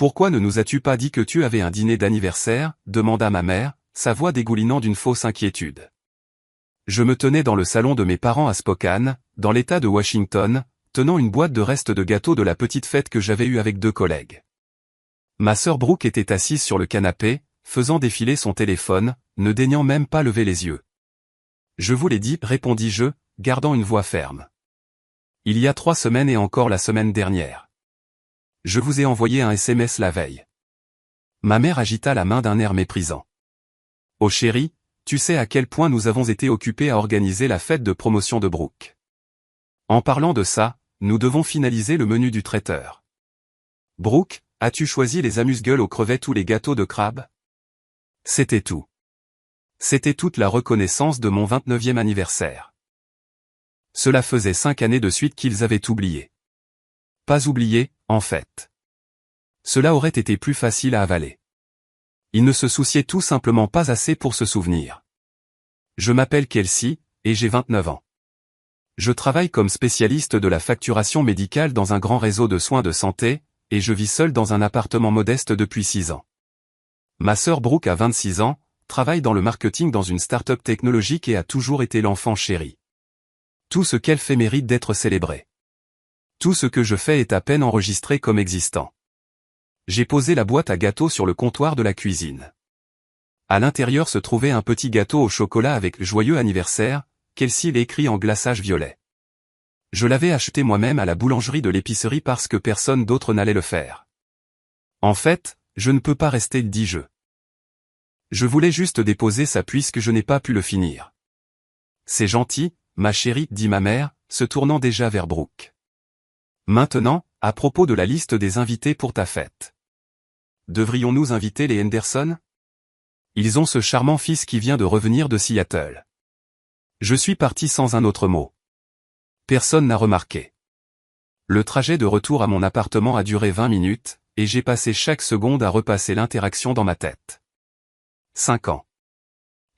Pourquoi ne nous as-tu pas dit que tu avais un dîner d'anniversaire, demanda ma mère, sa voix dégoulinant d'une fausse inquiétude. Je me tenais dans le salon de mes parents à Spokane, dans l'État de Washington, tenant une boîte de restes de gâteaux de la petite fête que j'avais eue avec 2 collègues. Ma sœur Brooke était assise sur le canapé, faisant défiler son téléphone, ne daignant même pas lever les yeux. Je vous l'ai dit, répondis-je, gardant une voix ferme. Il y a 3 semaines et encore la semaine dernière. Je vous ai envoyé un SMS la veille. Ma mère agita la main d'un air méprisant. Oh chérie, tu sais à quel point nous avons été occupés à organiser la fête de promotion de Brooke. En parlant de ça, nous devons finaliser le menu du traiteur. Brooke, as-tu choisi les amuse-gueules aux crevettes ou les gâteaux de crabe? C'était tout. C'était toute la reconnaissance de mon 29e anniversaire. Cela faisait 5 années de suite qu'ils avaient oublié. Pas oublié, en fait. Cela aurait été plus facile à avaler. Ils ne se souciaient tout simplement pas assez pour se souvenir. Je m'appelle Kelsey, et j'ai 29 ans. Je travaille comme spécialiste de la facturation médicale dans un grand réseau de soins de santé, et je vis seul dans un appartement modeste depuis 6 ans. Ma sœur Brooke a 26 ans, travaille dans le marketing dans une start-up technologique et a toujours été l'enfant chéri. Tout ce qu'elle fait mérite d'être célébré. Tout ce que je fais est à peine enregistré comme existant. J'ai posé la boîte à gâteaux sur le comptoir de la cuisine. À l'intérieur se trouvait un petit gâteau au chocolat avec « Joyeux anniversaire », Kelsey l'écrit en glaçage violet. Je l'avais acheté moi-même à la boulangerie de l'épicerie parce que personne d'autre n'allait le faire. En fait, je ne peux pas rester, dis-je. Je voulais juste déposer ça puisque je n'ai pas pu le finir. C'est gentil, ma chérie, dit ma mère, se tournant déjà vers Brooke. Maintenant, à propos de la liste des invités pour ta fête. Devrions-nous inviter les Henderson? Ils ont ce charmant fils qui vient de revenir de Seattle. Je suis parti sans un autre mot. Personne n'a remarqué. Le trajet de retour à mon appartement a duré 20 minutes, et j'ai passé chaque seconde à repasser l'interaction dans ma tête. 5 ans.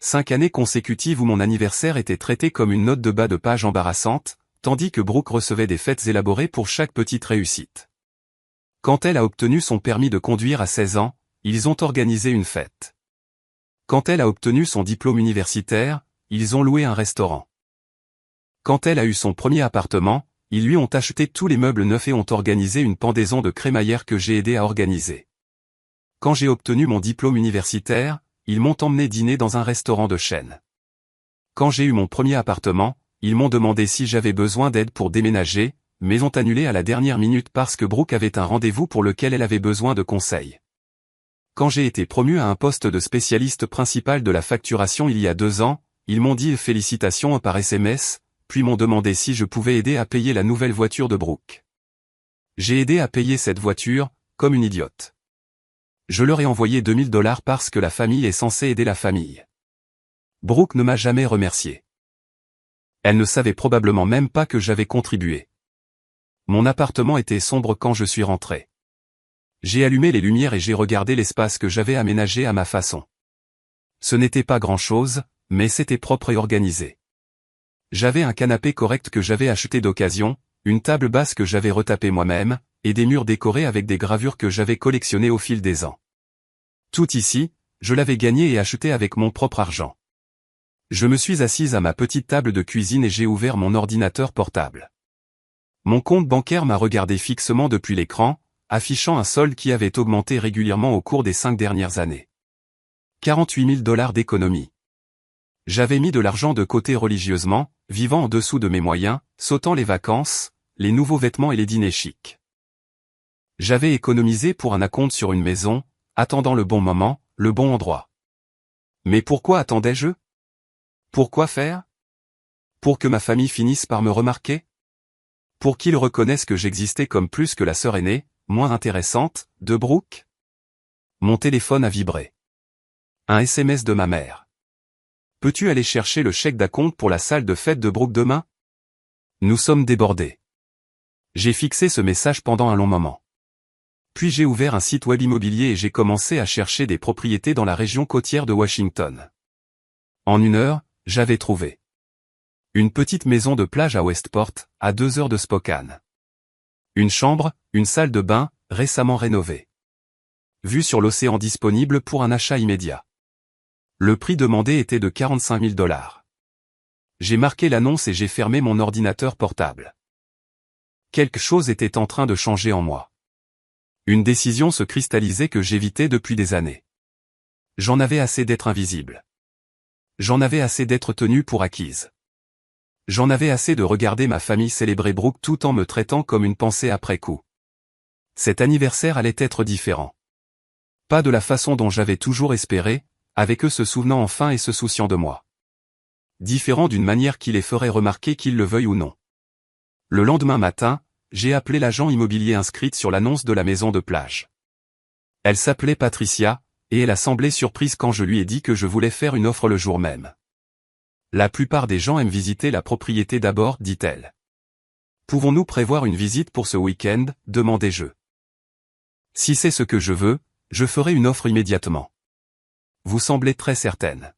5 années consécutives où mon anniversaire était traité comme une note de bas de page embarrassante, tandis que Brooke recevait des fêtes élaborées pour chaque petite réussite. Quand elle a obtenu son permis de conduire à 16 ans, ils ont organisé une fête. Quand elle a obtenu son diplôme universitaire, ils ont loué un restaurant. Quand elle a eu son premier appartement, ils lui ont acheté tous les meubles neufs et ont organisé une pendaison de crémaillère que j'ai aidé à organiser. Quand j'ai obtenu mon diplôme universitaire, ils m'ont emmené dîner dans un restaurant de chaîne. Quand j'ai eu mon premier appartement, ils m'ont demandé si j'avais besoin d'aide pour déménager, mais ont annulé à la dernière minute parce que Brooke avait un rendez-vous pour lequel elle avait besoin de conseils. Quand j'ai été promu à un poste de spécialiste principal de la facturation il y a 2 ans, ils m'ont dit félicitations par SMS, puis m'ont demandé si je pouvais aider à payer la nouvelle voiture de Brooke. J'ai aidé à payer cette voiture, comme une idiote. Je leur ai envoyé $2000 parce que la famille est censée aider la famille. Brooke ne m'a jamais remercié. Elle ne savait probablement même pas que j'avais contribué. Mon appartement était sombre quand je suis rentré. J'ai allumé les lumières et j'ai regardé l'espace que j'avais aménagé à ma façon. Ce n'était pas grand-chose, mais c'était propre et organisé. J'avais un canapé correct que j'avais acheté d'occasion, une table basse que j'avais retapée moi-même, et des murs décorés avec des gravures que j'avais collectionnées au fil des ans. Tout ici, je l'avais gagné et acheté avec mon propre argent. Je me suis assise à ma petite table de cuisine et j'ai ouvert mon ordinateur portable. Mon compte bancaire m'a regardé fixement depuis l'écran, affichant un solde qui avait augmenté régulièrement au cours des 5 dernières années. $48 000 d'économie. J'avais mis de l'argent de côté religieusement, vivant en dessous de mes moyens, sautant les vacances, les nouveaux vêtements et les dîners chics. J'avais économisé pour un acompte sur une maison, attendant le bon moment, le bon endroit. Mais pourquoi attendais-je? Pourquoi faire? Pour que ma famille finisse par me remarquer? Pour qu'ils reconnaissent que j'existais comme plus que la sœur aînée, moins intéressante, de Brooke? Mon téléphone a vibré. Un SMS de ma mère. Peux-tu aller chercher le chèque d'acompte pour la salle de fête de Brooke demain? Nous sommes débordés. J'ai fixé ce message pendant un long moment. Puis j'ai ouvert un site web immobilier et j'ai commencé à chercher des propriétés dans la région côtière de Washington. En 1 heure, j'avais trouvé une petite maison de plage à Westport, à 2 heures de Spokane. Une chambre, une salle de bain, récemment rénovée. Vue sur l'océan disponible pour un achat immédiat. Le prix demandé était de 45 000 $. J'ai marqué l'annonce et j'ai fermé mon ordinateur portable. Quelque chose était en train de changer en moi. Une décision se cristallisait que j'évitais depuis des années. J'en avais assez d'être invisible. J'en avais assez d'être tenu pour acquise. J'en avais assez de regarder ma famille célébrer Brooke tout en me traitant comme une pensée après coup. Cet anniversaire allait être différent. Pas de la façon dont j'avais toujours espéré, avec eux se souvenant enfin et se souciant de moi. Différent d'une manière qui les ferait remarquer qu'ils le veuillent ou non. Le lendemain matin, j'ai appelé l'agent immobilier inscrite sur l'annonce de la maison de plage. Elle s'appelait Patricia, et elle a semblé surprise quand je lui ai dit que je voulais faire une offre le jour même. La plupart des gens aiment visiter la propriété d'abord, dit-elle. Pouvons-nous prévoir une visite pour ce week-end, demandai-je. Si c'est ce que je veux, je ferai une offre immédiatement. Vous semblez très certaine.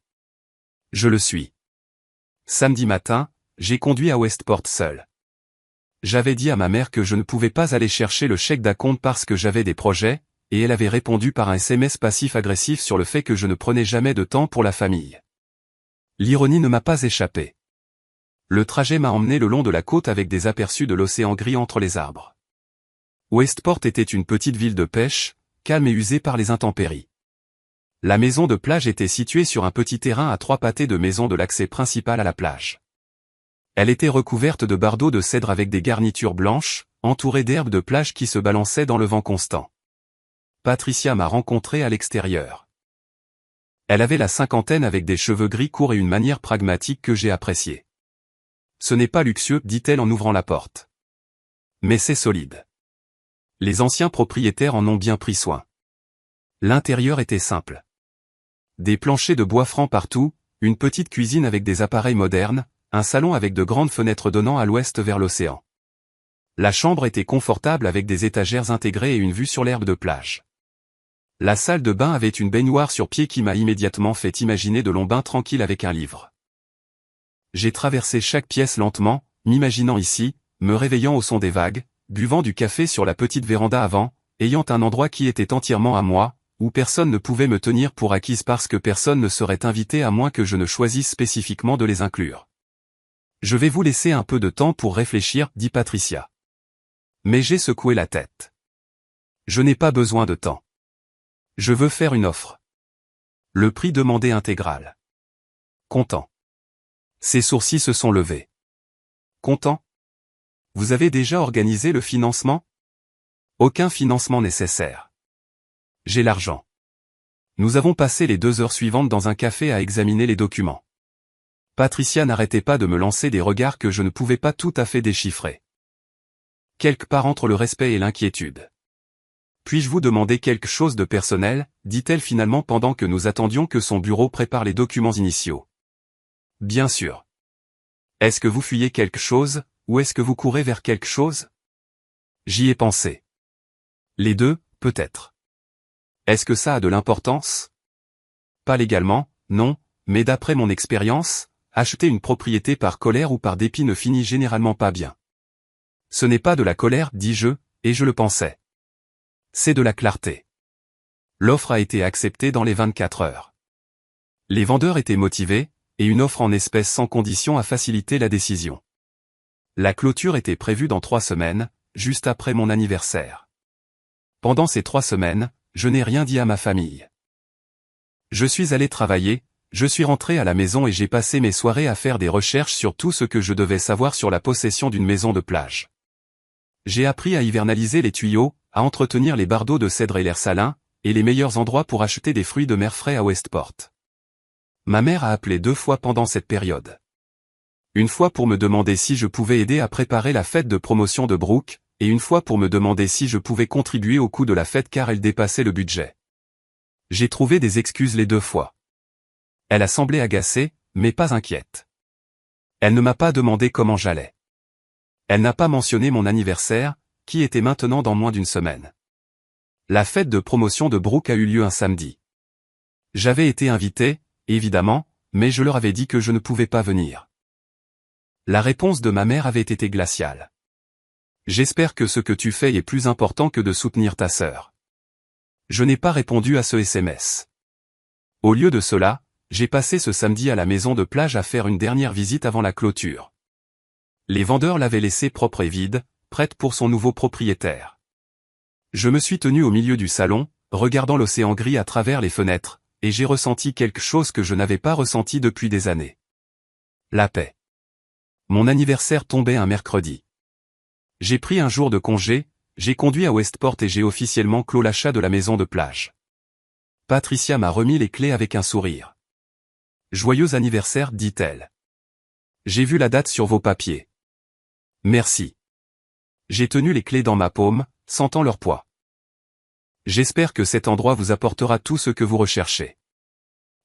Je le suis. Samedi matin, j'ai conduit à Westport seul. J'avais dit à ma mère que je ne pouvais pas aller chercher le chèque d'acompte parce que j'avais des projets, et elle avait répondu par un SMS passif-agressif sur le fait que je ne prenais jamais de temps pour la famille. L'ironie ne m'a pas échappé. Le trajet m'a emmené le long de la côte avec des aperçus de l'océan gris entre les arbres. Westport était une petite ville de pêche, calme et usée par les intempéries. La maison de plage était située sur un petit terrain à 3 pâtés de maison de l'accès principal à la plage. Elle était recouverte de bardeaux de cèdre avec des garnitures blanches, entourée d'herbes de plage qui se balançaient dans le vent constant. Patricia m'a rencontré à l'extérieur. Elle avait la cinquantaine avec des cheveux gris courts et une manière pragmatique que j'ai appréciée. Ce n'est pas luxueux, dit-elle en ouvrant la porte. Mais c'est solide. Les anciens propriétaires en ont bien pris soin. L'intérieur était simple. Des planchers de bois franc partout, une petite cuisine avec des appareils modernes, un salon avec de grandes fenêtres donnant à l'ouest vers l'océan. La chambre était confortable avec des étagères intégrées et une vue sur l'herbe de plage. La salle de bain avait une baignoire sur pied qui m'a immédiatement fait imaginer de longs bains tranquilles avec un livre. J'ai traversé chaque pièce lentement, m'imaginant ici, me réveillant au son des vagues, buvant du café sur la petite véranda avant, ayant un endroit qui était entièrement à moi, où personne ne pouvait me tenir pour acquise parce que personne ne serait invité à moins que je ne choisisse spécifiquement de les inclure. Je vais vous laisser un peu de temps pour réfléchir, dit Patricia. Mais j'ai secoué la tête. Je n'ai pas besoin de temps. Je veux faire une offre. Le prix demandé intégral. Content. Ses sourcils se sont levés. Content? Vous avez déjà organisé le financement? Aucun financement nécessaire. J'ai l'argent. Nous avons passé les 2 heures suivantes dans un café à examiner les documents. Patricia n'arrêtait pas de me lancer des regards que je ne pouvais pas tout à fait déchiffrer. Quelque part entre le respect et l'inquiétude. Puis-je vous demander quelque chose de personnel, dit-elle finalement pendant que nous attendions que son bureau prépare les documents initiaux. Bien sûr. Est-ce que vous fuyez quelque chose, ou est-ce que vous courez vers quelque chose? J'y ai pensé. Les deux, peut-être. Est-ce que ça a de l'importance? Pas légalement, non, mais d'après mon expérience, acheter une propriété par colère ou par dépit ne finit généralement pas bien. Ce n'est pas de la colère, dis-je, et je le pensais. C'est de la clarté. L'offre a été acceptée dans les 24 heures. Les vendeurs étaient motivés, et une offre en espèces sans condition a facilité la décision. La clôture était prévue dans 3 semaines, juste après mon anniversaire. Pendant ces 3 semaines, je n'ai rien dit à ma famille. Je suis allé travailler, je suis rentré à la maison et j'ai passé mes soirées à faire des recherches sur tout ce que je devais savoir sur la possession d'une maison de plage. J'ai appris à hivernaliser les tuyaux, à entretenir les bardeaux de cèdre et l'air salin, et les meilleurs endroits pour acheter des fruits de mer frais à Westport. Ma mère a appelé 2 fois pendant cette période. Une fois pour me demander si je pouvais aider à préparer la fête de promotion de Brooke, et une fois pour me demander si je pouvais contribuer au coût de la fête car elle dépassait le budget. J'ai trouvé des excuses les 2 fois. Elle a semblé agacée, mais pas inquiète. Elle ne m'a pas demandé comment j'allais. Elle n'a pas mentionné mon anniversaire, qui était maintenant dans moins d'une semaine. La fête de promotion de Brooke a eu lieu un samedi. J'avais été invité, évidemment, mais je leur avais dit que je ne pouvais pas venir. La réponse de ma mère avait été glaciale. J'espère que ce que tu fais est plus important que de soutenir ta sœur. Je n'ai pas répondu à ce SMS. Au lieu de cela, j'ai passé ce samedi à la maison de plage à faire une dernière visite avant la clôture. Les vendeurs l'avaient laissée propre et vide, prête pour son nouveau propriétaire. Je me suis tenu au milieu du salon, regardant l'océan gris à travers les fenêtres, et j'ai ressenti quelque chose que je n'avais pas ressenti depuis des années. La paix. Mon anniversaire tombait un mercredi. J'ai pris un jour de congé, j'ai conduit à Westport et j'ai officiellement clos l'achat de la maison de plage. Patricia m'a remis les clés avec un sourire. Joyeux anniversaire, dit-elle. J'ai vu la date sur vos papiers. Merci. J'ai tenu les clés dans ma paume, sentant leur poids. J'espère que cet endroit vous apportera tout ce que vous recherchez.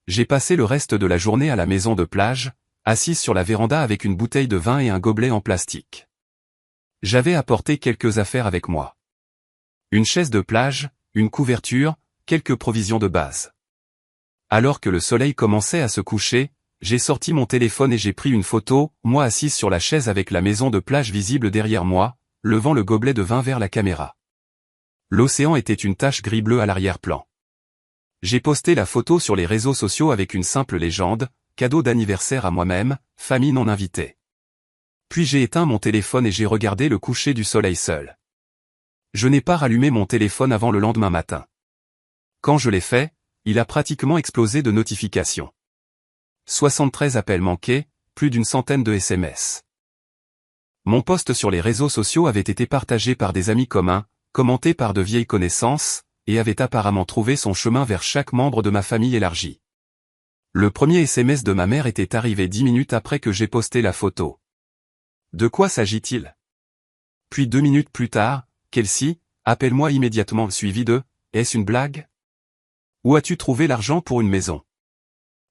J'ai passé le reste de la journée à la maison de plage, assise sur la véranda avec une bouteille de vin et un gobelet en plastique. J'avais apporté quelques affaires avec moi. Une chaise de plage, une couverture, quelques provisions de base. Alors que le soleil commençait à se coucher, j'ai sorti mon téléphone et j'ai pris une photo, moi assise sur la chaise avec la maison de plage visible derrière moi, levant le gobelet de vin vers la caméra. L'océan était une tache gris-bleu à l'arrière-plan. J'ai posté la photo sur les réseaux sociaux avec une simple légende, cadeau d'anniversaire à moi-même, famille non invitée. Puis j'ai éteint mon téléphone et j'ai regardé le coucher du soleil seul. Je n'ai pas rallumé mon téléphone avant le lendemain matin. Quand je l'ai fait, il a pratiquement explosé de notifications. 73 appels manqués, plus d'une centaine de SMS. Mon post sur les réseaux sociaux avait été partagé par des amis communs, commenté par de vieilles connaissances, et avait apparemment trouvé son chemin vers chaque membre de ma famille élargie. Le premier SMS de ma mère était arrivé 10 minutes après que j'ai posté la photo. De quoi s'agit-il? Puis 2 minutes plus tard, Kelsey, appelle-moi immédiatement suivi de « Est-ce une blague? Où as-tu trouvé l'argent pour une maison ?»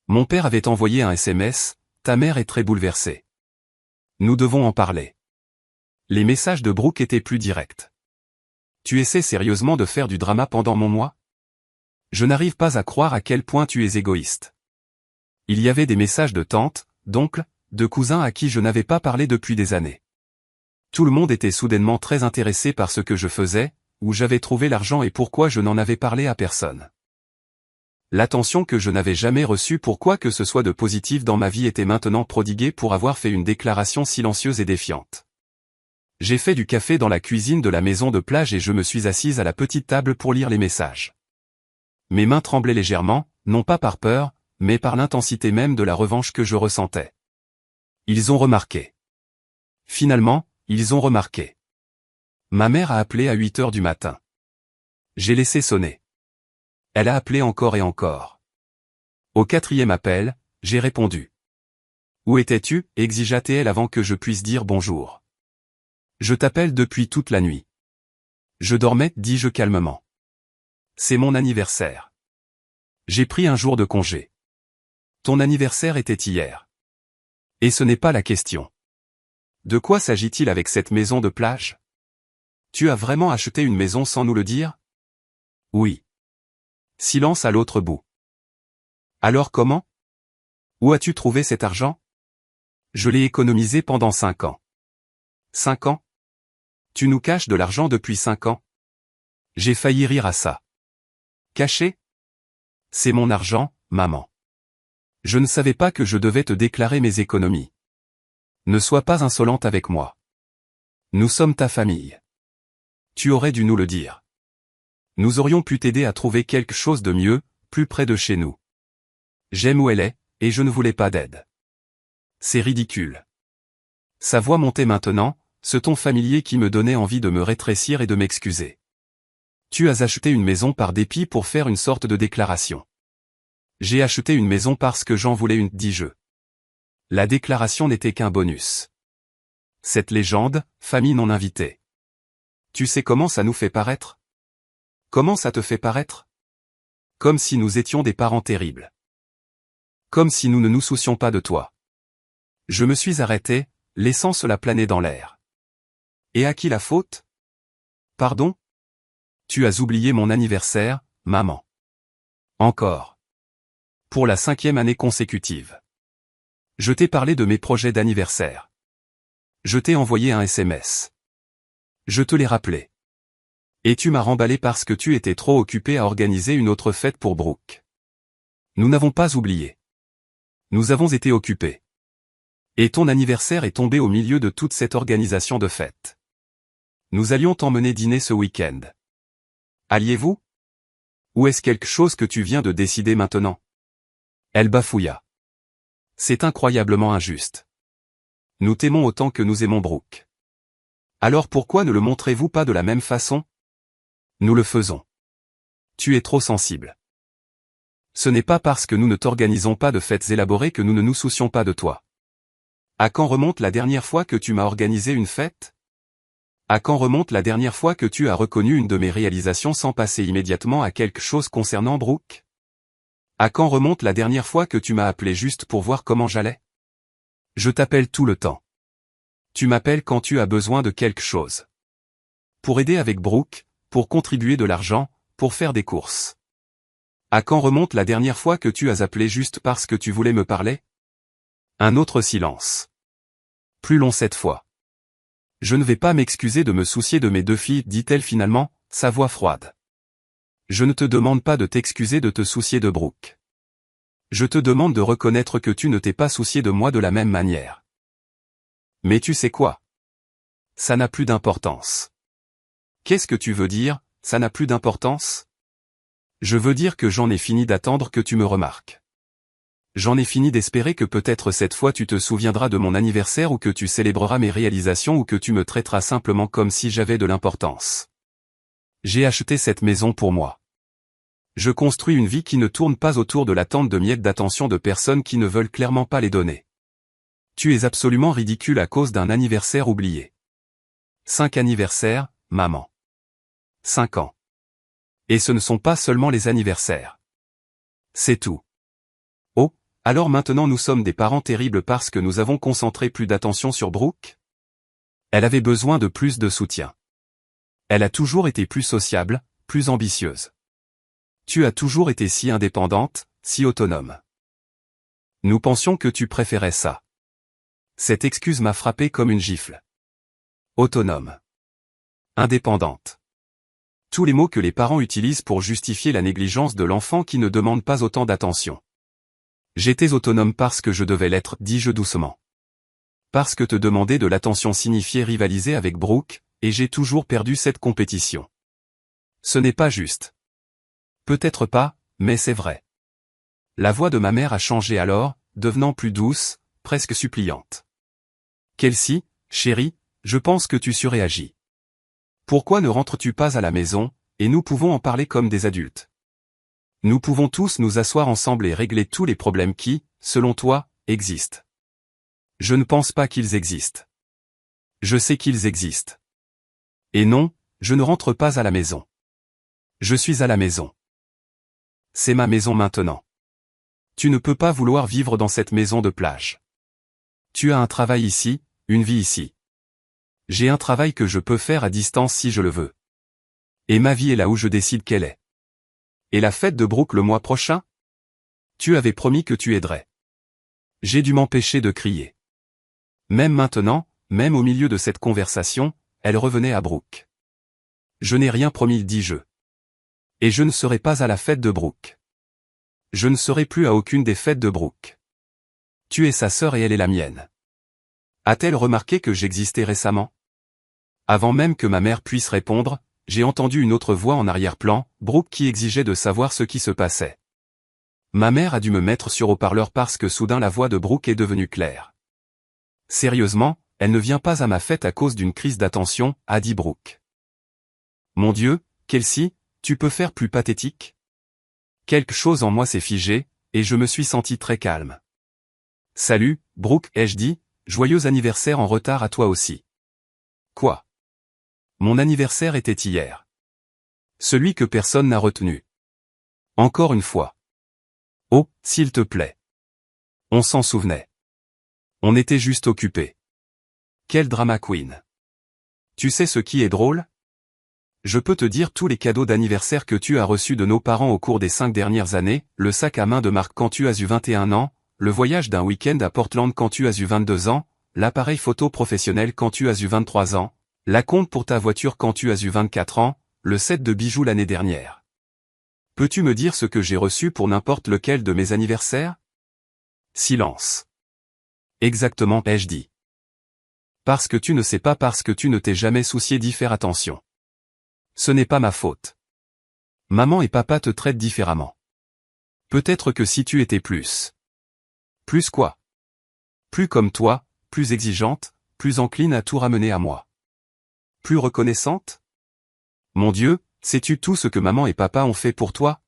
Mon père avait envoyé un SMS, « Ta mère est très bouleversée. Nous devons en parler. » Les messages de Brooke étaient plus directs. Tu essaies sérieusement de faire du drama pendant mon mois? Je n'arrive pas à croire à quel point tu es égoïste. Il y avait des messages de tantes, d'oncles, de cousins à qui je n'avais pas parlé depuis des années. Tout le monde était soudainement très intéressé par ce que je faisais, où j'avais trouvé l'argent et pourquoi je n'en avais parlé à personne. L'attention que je n'avais jamais reçue pour quoi que ce soit de positif dans ma vie était maintenant prodiguée pour avoir fait une déclaration silencieuse et défiante. J'ai fait du café dans la cuisine de la maison de plage et je me suis assise à la petite table pour lire les messages. Mes mains tremblaient légèrement, non pas par peur, mais par l'intensité même de la revanche que je ressentais. Ils ont remarqué. Finalement, ils ont remarqué. Ma mère a appelé à 8 heures du matin. J'ai laissé sonner. Elle a appelé encore et encore. Au 4e appel, j'ai répondu. Où étais-tu? Exigea-t-elle avant que je puisse dire bonjour. Je t'appelle depuis toute la nuit. Je dormais, dis-je calmement. C'est mon anniversaire. J'ai pris un jour de congé. Ton anniversaire était hier. Et ce n'est pas la question. De quoi s'agit-il avec cette maison de plage? Tu as vraiment acheté une maison sans nous le dire? Oui. Silence à l'autre bout. Alors comment? Où as-tu trouvé cet argent? Je l'ai économisé pendant 5 ans. 5 ans? Tu nous caches de l'argent depuis 5 ans? J'ai failli rire à ça. Caché? C'est mon argent, maman. Je ne savais pas que je devais te déclarer mes économies. Ne sois pas insolente avec moi. Nous sommes ta famille. Tu aurais dû nous le dire. Nous aurions pu t'aider à trouver quelque chose de mieux, plus près de chez nous. J'aime où elle est, et je ne voulais pas d'aide. C'est ridicule. Sa voix montait maintenant, ce ton familier qui me donnait envie de me rétrécir et de m'excuser. Tu as acheté une maison par dépit pour faire une sorte de déclaration. J'ai acheté une maison parce que j'en voulais une, dis-je. La déclaration n'était qu'un bonus. Cette légende, famille non invitée. Tu sais comment ça nous fait paraître? Comment ça te fait paraître? Comme si nous étions des parents terribles. Comme si nous ne nous soucions pas de toi. Je me suis arrêté, laissant cela planer dans l'air. Et à qui la faute? Pardon? Tu as oublié mon anniversaire, maman. Encore. Pour la 5e année consécutive. Je t'ai parlé de mes projets d'anniversaire. Je t'ai envoyé un SMS. Je te l'ai rappelé. Et tu m'as remballé parce que tu étais trop occupé à organiser une autre fête pour Brooke. Nous n'avons pas oublié. Nous avons été occupés. Et ton anniversaire est tombé au milieu de toute cette organisation de fête. Nous allions t'emmener dîner ce week-end. Alliez-vous? Ou est-ce quelque chose que tu viens de décider maintenant? Elle bafouilla. C'est incroyablement injuste. Nous t'aimons autant que nous aimons Brooke. Alors pourquoi ne le montrez-vous pas de la même façon? Nous le faisons. Tu es trop sensible. Ce n'est pas parce que nous ne t'organisons pas de fêtes élaborées que nous ne nous soucions pas de toi. À quand remonte la dernière fois que tu m'as organisé une fête? À quand remonte la dernière fois que tu as reconnu une de mes réalisations sans passer immédiatement à quelque chose concernant Brooke? À quand remonte la dernière fois que tu m'as appelé juste pour voir comment j'allais? Je t'appelle tout le temps. Tu m'appelles quand tu as besoin de quelque chose. Pour aider avec Brooke, pour contribuer de l'argent, pour faire des courses. À quand remonte la dernière fois que tu as appelé juste parce que tu voulais me parler? Un autre silence. Plus long cette fois. Je ne vais pas m'excuser de me soucier de mes deux filles, dit-elle finalement, sa voix froide. Je ne te demande pas de t'excuser de te soucier de Brooke. Je te demande de reconnaître que tu ne t'es pas soucié de moi de la même manière. Mais tu sais quoi? Ça n'a plus d'importance. Qu'est-ce que tu veux dire, ça n'a plus d'importance? Je veux dire que j'en ai fini d'attendre que tu me remarques. J'en ai fini d'espérer que peut-être cette fois tu te souviendras de mon anniversaire ou que tu célébreras mes réalisations ou que tu me traiteras simplement comme si j'avais de l'importance. J'ai acheté cette maison pour moi. Je construis une vie qui ne tourne pas autour de l'attente de miettes d'attention de personnes qui ne veulent clairement pas les donner. Tu es absolument ridicule à cause d'un anniversaire oublié. 5 anniversaires, maman. 5 ans. Et ce ne sont pas seulement les anniversaires. C'est tout. Oh, alors maintenant nous sommes des parents terribles parce que nous avons concentré plus d'attention sur Brooke? Elle avait besoin de plus de soutien. Elle a toujours été plus sociable, plus ambitieuse. Tu as toujours été si indépendante, si autonome. Nous pensions que tu préférais ça. Cette excuse m'a frappé comme une gifle. Autonome. Indépendante. Tous les mots que les parents utilisent pour justifier la négligence de l'enfant qui ne demande pas autant d'attention. J'étais autonome parce que je devais l'être, dis-je doucement. Parce que te demander de l'attention signifiait rivaliser avec Brooke, et j'ai toujours perdu cette compétition. Ce n'est pas juste. Peut-être pas, mais c'est vrai. La voix de ma mère a changé alors, devenant plus douce, presque suppliante. Kelsey, chérie, je pense que tu surréagis. Pourquoi ne rentres-tu pas à la maison, et nous pouvons en parler comme des adultes? Nous pouvons tous nous asseoir ensemble et régler tous les problèmes qui, selon toi, existent. Je ne pense pas qu'ils existent. Je sais qu'ils existent. Et non, je ne rentre pas à la maison. Je suis à la maison. C'est ma maison maintenant. Tu ne peux pas vouloir vivre dans cette maison de plage. Tu as un travail ici, une vie ici. J'ai un travail que je peux faire à distance si je le veux. Et ma vie est là où je décide qu'elle est. Et la fête de Brooke le mois prochain? Tu avais promis que tu aiderais. J'ai dû m'empêcher de crier. Même maintenant, même au milieu de cette conversation, elle revenait à Brooke. Je n'ai rien promis, dis-je. Et je ne serai pas à la fête de Brooke. Je ne serai plus à aucune des fêtes de Brooke. Tu es sa sœur et elle est la mienne. A-t-elle remarqué que j'existais récemment? Avant même que ma mère puisse répondre, j'ai entendu une autre voix en arrière-plan, Brooke qui exigeait de savoir ce qui se passait. Ma mère a dû me mettre sur haut-parleur parce que soudain la voix de Brooke est devenue claire. Sérieusement, elle ne vient pas à ma fête à cause d'une crise d'attention, a dit Brooke. Mon Dieu, Kelsey, tu peux faire plus pathétique? Quelque chose en moi s'est figé, et je me suis senti très calme. Salut, Brooke, ai-je dit, joyeux anniversaire en retard à toi aussi. Quoi? Mon anniversaire était hier. Celui que personne n'a retenu. Encore une fois. Oh, s'il te plaît. On s'en souvenait. On était juste occupés. Quel drama queen. Tu sais ce qui est drôle? Je peux te dire tous les cadeaux d'anniversaire que tu as reçus de nos parents au cours des 5 dernières années, le sac à main de marque quand tu as eu 21 ans, le voyage d'un week-end à Portland quand tu as eu 22 ans, l'appareil photo professionnel quand tu as eu 23 ans, la compte pour ta voiture quand tu as eu 24 ans, le set de bijoux l'année dernière. Peux-tu me dire ce que j'ai reçu pour n'importe lequel de mes anniversaires? Silence. Exactement, ai-je dit. Parce que tu ne sais pas, parce que tu ne t'es jamais soucié d'y faire attention. Ce n'est pas ma faute. Maman et papa te traitent différemment. Peut-être que si tu étais plus. Plus quoi? Plus comme toi, plus exigeante, plus encline à tout ramener à moi. Plus reconnaissante? Mon Dieu, sais-tu tout ce que maman et papa ont fait pour toi?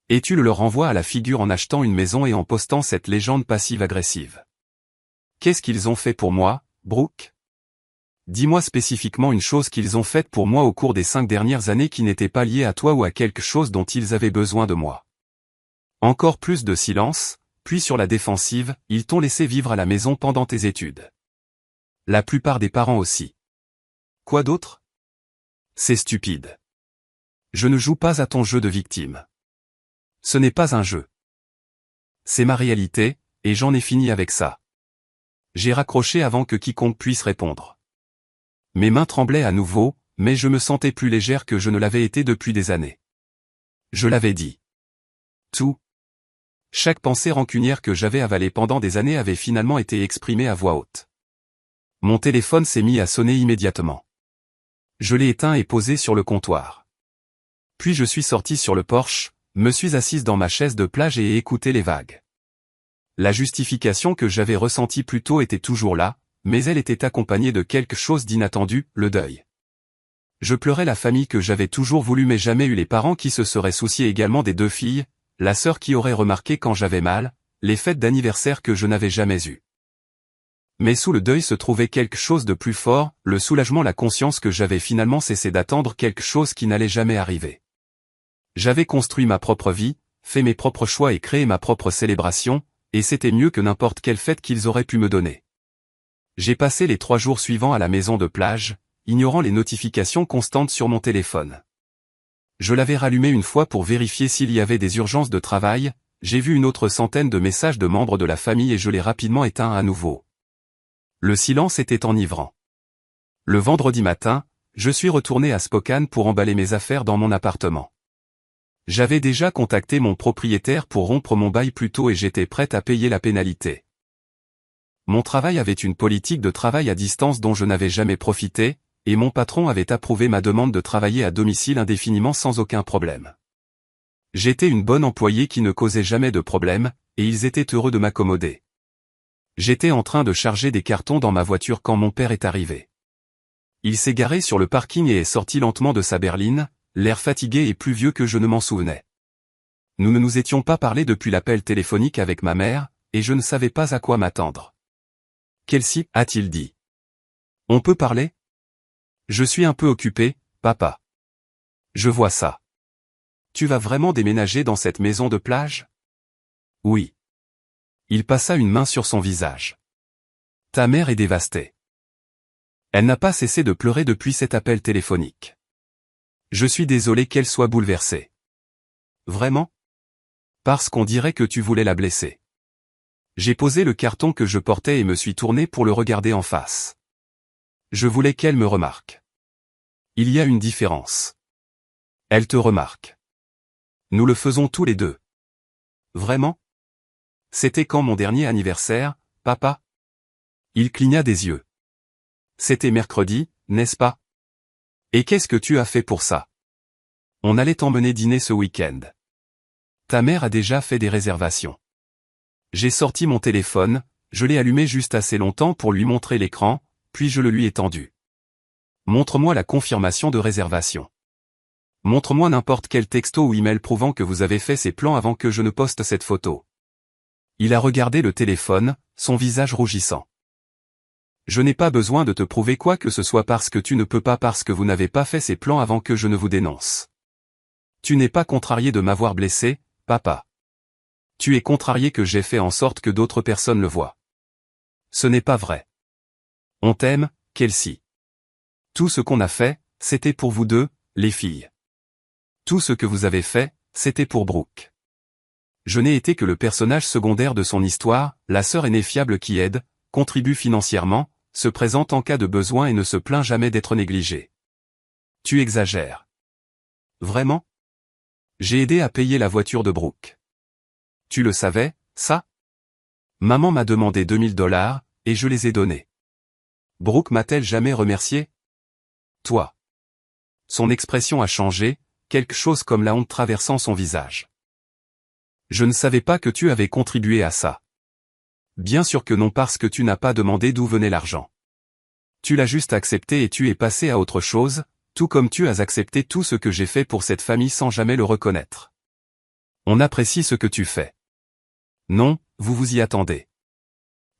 Et tu le leur renvoies à la figure en achetant une maison et en postant cette légende passive-agressive. Qu'est-ce qu'ils ont fait pour moi, Brooke? Dis-moi spécifiquement une chose qu'ils ont faite pour moi au cours des 5 dernières années qui n'était pas liée à toi ou à quelque chose dont ils avaient besoin de moi. Encore plus de silence, puis sur la défensive, ils t'ont laissé vivre à la maison pendant tes études. La plupart des parents aussi. Quoi d'autre? C'est stupide. Je ne joue pas à ton jeu de victime. Ce n'est pas un jeu. C'est ma réalité, et j'en ai fini avec ça. J'ai raccroché avant que quiconque puisse répondre. Mes mains tremblaient à nouveau, mais je me sentais plus légère que je ne l'avais été depuis des années. Je l'avais dit. Tout. Chaque pensée rancunière que j'avais avalée pendant des années avait finalement été exprimée à voix haute. Mon téléphone s'est mis à sonner immédiatement. Je l'ai éteint et posé sur le comptoir. Puis je suis sorti sur le porche, me suis assise dans ma chaise de plage et ai écouté les vagues. La justification que j'avais ressentie plus tôt était toujours là, mais elle était accompagnée de quelque chose d'inattendu, le deuil. Je pleurais la famille que j'avais toujours voulu mais jamais eu, les parents qui se seraient souciés également des 2 filles, la sœur qui aurait remarqué quand j'avais mal, les fêtes d'anniversaire que je n'avais jamais eues. Mais sous le deuil se trouvait quelque chose de plus fort, le soulagement, la conscience que j'avais finalement cessé d'attendre quelque chose qui n'allait jamais arriver. J'avais construit ma propre vie, fait mes propres choix et créé ma propre célébration, et c'était mieux que n'importe quelle fête qu'ils auraient pu me donner. J'ai passé les 3 jours suivants à la maison de plage, ignorant les notifications constantes sur mon téléphone. Je l'avais rallumé une fois pour vérifier s'il y avait des urgences de travail, j'ai vu une autre centaine de messages de membres de la famille et je l'ai rapidement éteint à nouveau. Le silence était enivrant. Le vendredi matin, je suis retourné à Spokane pour emballer mes affaires dans mon appartement. J'avais déjà contacté mon propriétaire pour rompre mon bail plus tôt et j'étais prête à payer la pénalité. Mon travail avait une politique de travail à distance dont je n'avais jamais profité, et mon patron avait approuvé ma demande de travailler à domicile indéfiniment sans aucun problème. J'étais une bonne employée qui ne causait jamais de problème, et ils étaient heureux de m'accommoder. J'étais en train de charger des cartons dans ma voiture quand mon père est arrivé. Il s'est garé sur le parking et est sorti lentement de sa berline, l'air fatigué et plus vieux que je ne m'en souvenais. Nous ne nous étions pas parlé depuis l'appel téléphonique avec ma mère, et je ne savais pas à quoi m'attendre. Kelsey, a-t-il dit. On peut parler? Je suis un peu occupé, papa. Je vois ça. Tu vas vraiment déménager dans cette maison de plage? Oui. Il passa une main sur son visage. Ta mère est dévastée. Elle n'a pas cessé de pleurer depuis cet appel téléphonique. Je suis désolé qu'elle soit bouleversée. Vraiment? Parce qu'on dirait que tu voulais la blesser. J'ai posé le carton que je portais et me suis tourné pour le regarder en face. Je voulais qu'elle me remarque. Il y a une différence. Elle te remarque. Nous le faisons tous les deux. Vraiment? C'était quand mon dernier anniversaire, papa? Il cligna des yeux. C'était mercredi, n'est-ce pas? Et qu'est-ce que tu as fait pour ça? On allait t'emmener dîner ce week-end. Ta mère a déjà fait des réservations. J'ai sorti mon téléphone, je l'ai allumé juste assez longtemps pour lui montrer l'écran, puis je le lui ai tendu. Montre-moi la confirmation de réservation. Montre-moi n'importe quel texto ou email prouvant que vous avez fait ces plans avant que je ne poste cette photo. Il a regardé le téléphone, son visage rougissant. Je n'ai pas besoin de te prouver quoi que ce soit parce que tu ne peux pas, parce que vous n'avez pas fait ces plans avant que je ne vous dénonce. Tu n'es pas contrarié de m'avoir blessé, papa. Tu es contrarié que j'ai fait en sorte que d'autres personnes le voient. Ce n'est pas vrai. On t'aime, Kelsey. Tout ce qu'on a fait, c'était pour vous deux, les filles. Tout ce que vous avez fait, c'était pour Brooke. Je n'ai été que le personnage secondaire de son histoire, la sœur aînée fiable qui aide, contribue financièrement, se présente en cas de besoin et ne se plaint jamais d'être négligée. Tu exagères. Vraiment? J'ai aidé à payer la voiture de Brooke. Tu le savais, ça? Maman m'a demandé $2000, et je les ai donnés. Brooke m'a-t-elle jamais remercié? Toi. Son expression a changé, quelque chose comme la honte traversant son visage. Je ne savais pas que tu avais contribué à ça. Bien sûr que non, parce que tu n'as pas demandé d'où venait l'argent. Tu l'as juste accepté et tu es passé à autre chose, tout comme tu as accepté tout ce que j'ai fait pour cette famille sans jamais le reconnaître. On apprécie ce que tu fais. Non, vous vous y attendez.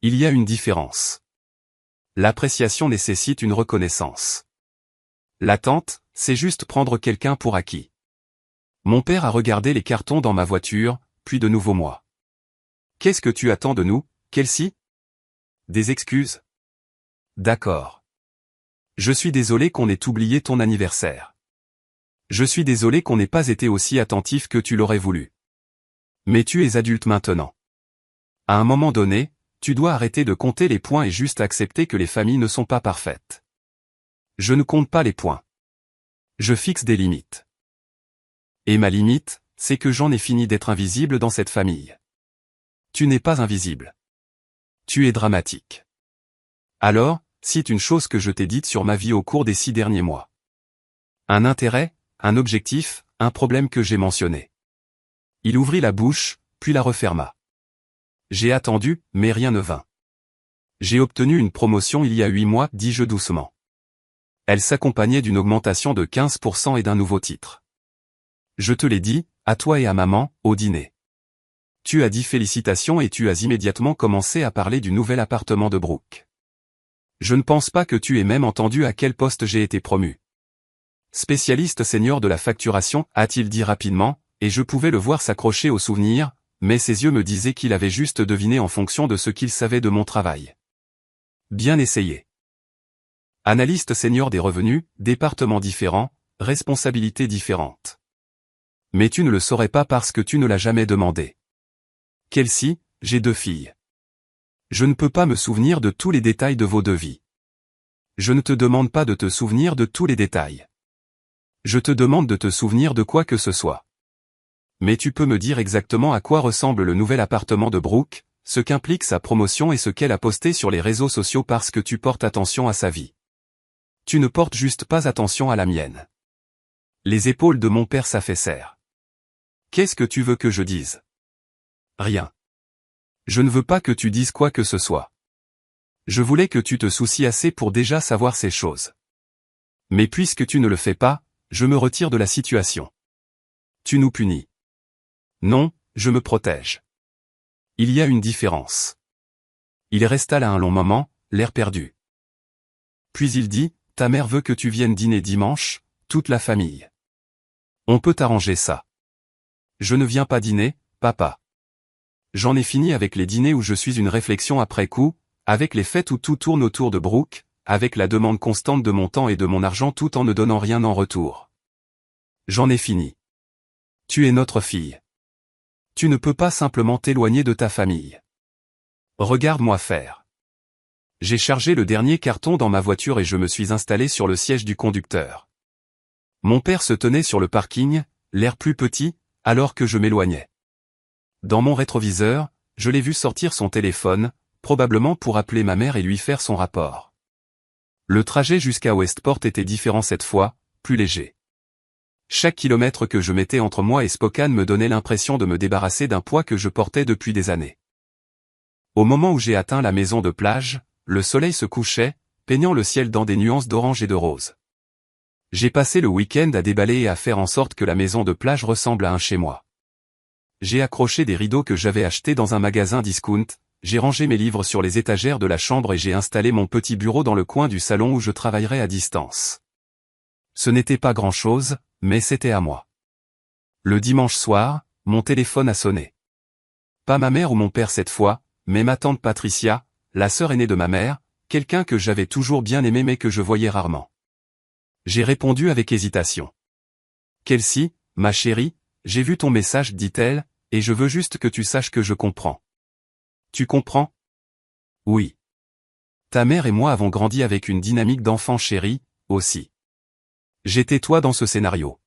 Il y a une différence. L'appréciation nécessite une reconnaissance. L'attente, c'est juste prendre quelqu'un pour acquis. Mon père a regardé les cartons dans ma voiture, puis de nouveau moi. Qu'est-ce que tu attends de nous, Kelsey? Des excuses? D'accord. Je suis désolé qu'on ait oublié ton anniversaire. Je suis désolé qu'on n'ait pas été aussi attentif que tu l'aurais voulu. Mais tu es adulte maintenant. À un moment donné, tu dois arrêter de compter les points et juste accepter que les familles ne sont pas parfaites. Je ne compte pas les points. Je fixe des limites. Et ma limite, c'est que j'en ai fini d'être invisible dans cette famille. Tu n'es pas invisible. Tu es dramatique. Alors, cite une chose que je t'ai dite sur ma vie au cours des 6 derniers mois. Un intérêt, un objectif, un problème que j'ai mentionné. Il ouvrit la bouche, puis la referma. J'ai attendu, mais rien ne vint. J'ai obtenu une promotion il y a 8 mois, dis-je doucement. Elle s'accompagnait d'une augmentation de 15% et d'un nouveau titre. Je te l'ai dit, à toi et à maman, au dîner. Tu as dit félicitations et tu as immédiatement commencé à parler du nouvel appartement de Brooke. Je ne pense pas que tu aies même entendu à quel poste j'ai été promu. Spécialiste senior de la facturation, a-t-il dit rapidement, et je pouvais le voir s'accrocher au souvenir, mais ses yeux me disaient qu'il avait juste deviné en fonction de ce qu'il savait de mon travail. Bien essayé. Analyste senior des revenus, département différent, responsabilités différentes. Mais tu ne le saurais pas parce que tu ne l'as jamais demandé. Kelsey, j'ai 2 filles. Je ne peux pas me souvenir de tous les détails de vos 2 vies. Je ne te demande pas de te souvenir de tous les détails. Je te demande de te souvenir de quoi que ce soit. Mais tu peux me dire exactement à quoi ressemble le nouvel appartement de Brooke, ce qu'implique sa promotion et ce qu'elle a posté sur les réseaux sociaux parce que tu portes attention à sa vie. Tu ne portes juste pas attention à la mienne. Les épaules de mon père s'affaissèrent. Qu'est-ce que tu veux que je dise? Rien. Je ne veux pas que tu dises quoi que ce soit. Je voulais que tu te soucies assez pour déjà savoir ces choses. Mais puisque tu ne le fais pas, je me retire de la situation. Tu nous punis. Non, je me protège. Il y a une différence. Il resta là un long moment, l'air perdu. Puis il dit, ta mère veut que tu viennes dîner dimanche, toute la famille. On peut arranger ça. Je ne viens pas dîner, papa. J'en ai fini avec les dîners où je suis une réflexion après coup, avec les fêtes où tout tourne autour de Brooke, avec la demande constante de mon temps et de mon argent tout en ne donnant rien en retour. J'en ai fini. Tu es notre fille. Tu ne peux pas simplement t'éloigner de ta famille. Regarde-moi faire. J'ai chargé le dernier carton dans ma voiture et je me suis installé sur le siège du conducteur. Mon père se tenait sur le parking, l'air plus petit, alors que je m'éloignais. Dans mon rétroviseur, je l'ai vu sortir son téléphone, probablement pour appeler ma mère et lui faire son rapport. Le trajet jusqu'à Westport était différent cette fois, plus léger. Chaque kilomètre que je mettais entre moi et Spokane me donnait l'impression de me débarrasser d'un poids que je portais depuis des années. Au moment où j'ai atteint la maison de plage, le soleil se couchait, peignant le ciel dans des nuances d'orange et de rose. J'ai passé le week-end à déballer et à faire en sorte que la maison de plage ressemble à un chez-moi. J'ai accroché des rideaux que j'avais achetés dans un magasin discount, j'ai rangé mes livres sur les étagères de la chambre et j'ai installé mon petit bureau dans le coin du salon où je travaillerai à distance. Ce n'était pas grand-chose, mais c'était à moi. Le dimanche soir, mon téléphone a sonné. Pas ma mère ou mon père cette fois, mais ma tante Patricia, la sœur aînée de ma mère, quelqu'un que j'avais toujours bien aimé mais que je voyais rarement. J'ai répondu avec hésitation. Kelsey, ma chérie, j'ai vu ton message, dit-elle, et je veux juste que tu saches que je comprends. Tu comprends? Oui. Ta mère et moi avons grandi avec une dynamique d'enfant chéri, aussi. J'étais toi dans ce scénario.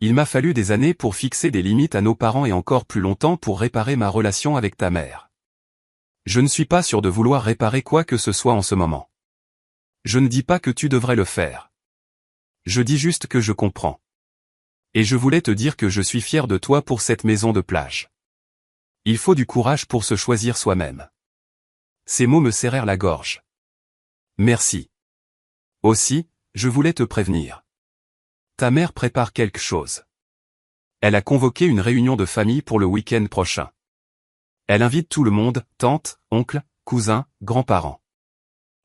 Il m'a fallu des années pour fixer des limites à nos parents et encore plus longtemps pour réparer ma relation avec ta mère. Je ne suis pas sûr de vouloir réparer quoi que ce soit en ce moment. Je ne dis pas que tu devrais le faire. Je dis juste que je comprends. Et je voulais te dire que je suis fier de toi pour cette maison de plage. Il faut du courage pour se choisir soi-même. Ces mots me serrèrent la gorge. Merci. Aussi, je voulais te prévenir. Ta mère prépare quelque chose. Elle a convoqué une réunion de famille pour le week-end prochain. Elle invite tout le monde, tantes, oncles, cousins, grands-parents.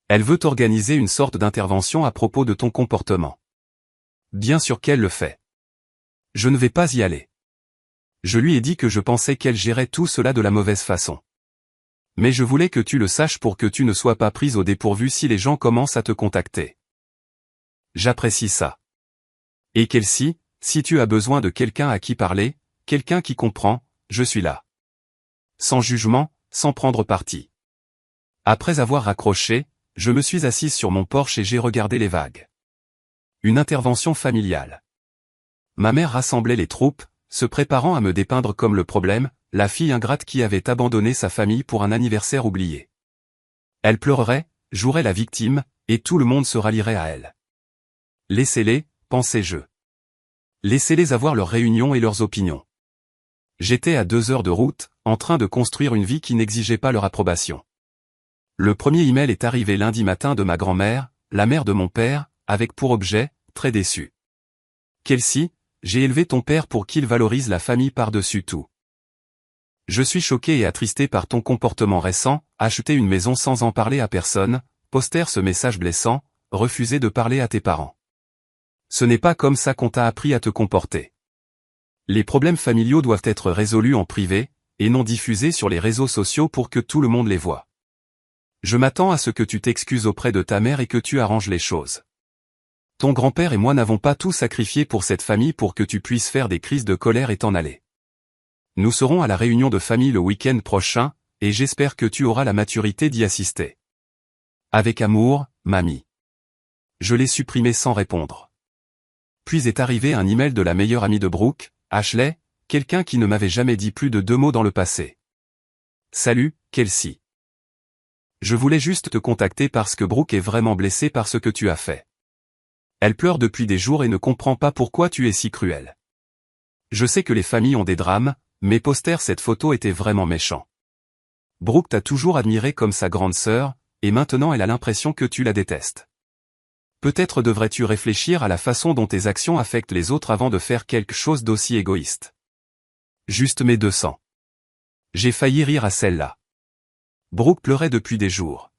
Elle veut organiser une sorte d'intervention à propos de ton comportement. Bien sûr qu'elle le fait. Je ne vais pas y aller. Je lui ai dit que je pensais qu'elle gérait tout cela de la mauvaise façon. Mais je voulais que tu le saches pour que tu ne sois pas prise au dépourvu si les gens commencent à te contacter. J'apprécie ça. Et Kelsey, si tu as besoin de quelqu'un à qui parler, quelqu'un qui comprend, je suis là. Sans jugement, sans prendre parti. Après avoir raccroché, je me suis assise sur mon porche et j'ai regardé les vagues. Une intervention familiale. Ma mère rassemblait les troupes, se préparant à me dépeindre comme le problème, la fille ingrate qui avait abandonné sa famille pour un anniversaire oublié. Elle pleurerait, jouerait la victime, et tout le monde se rallierait à elle. Laissez-les, pensais-je. Laissez-les avoir leurs réunions et leurs opinions. J'étais à 2 heures de route, en train de construire une vie qui n'exigeait pas leur approbation. Le premier email est arrivé lundi matin de ma grand-mère, la mère de mon père, avec pour objet, très déçu. Kelsey, j'ai élevé ton père pour qu'il valorise la famille par-dessus tout. Je suis choqué et attristé par ton comportement récent, acheter une maison sans en parler à personne, poster ce message blessant, refuser de parler à tes parents. Ce n'est pas comme ça qu'on t'a appris à te comporter. Les problèmes familiaux doivent être résolus en privé, et non diffusés sur les réseaux sociaux pour que tout le monde les voie. Je m'attends à ce que tu t'excuses auprès de ta mère et que tu arranges les choses. Ton grand-père et moi n'avons pas tout sacrifié pour cette famille pour que tu puisses faire des crises de colère et t'en aller. Nous serons à la réunion de famille le week-end prochain, et j'espère que tu auras la maturité d'y assister. Avec amour, mamie. Je l'ai supprimé sans répondre. Puis est arrivé un email de la meilleure amie de Brooke, Ashley, quelqu'un qui ne m'avait jamais dit plus de 2 mots dans le passé. Salut, Kelsey. Je voulais juste te contacter parce que Brooke est vraiment blessée par ce que tu as fait. Elle pleure depuis des jours et ne comprend pas pourquoi tu es si cruel. Je sais que les familles ont des drames, mais poster cette photo était vraiment méchant. Brooke t'a toujours admiré comme sa grande sœur, et maintenant elle a l'impression que tu la détestes. Peut-être devrais-tu réfléchir à la façon dont tes actions affectent les autres avant de faire quelque chose d'aussi égoïste. Juste mes 200. J'ai failli rire à celle-là. Brooke pleurait depuis des jours.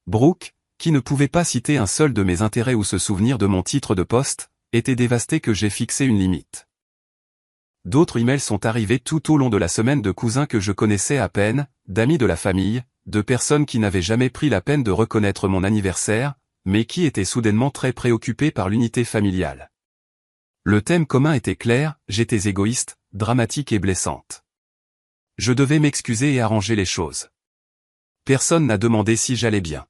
Brooke, qui ne pouvait pas citer un seul de mes intérêts ou se souvenir de mon titre de poste, était dévastée que j'ai fixé une limite. D'autres emails sont arrivés tout au long de la semaine de cousins que je connaissais à peine, d'amis de la famille, de personnes qui n'avaient jamais pris la peine de reconnaître mon anniversaire, mais qui étaient soudainement très préoccupés par l'unité familiale. Le thème commun était clair, j'étais égoïste, dramatique et blessante. Je devais m'excuser et arranger les choses. Personne n'a demandé si j'allais bien.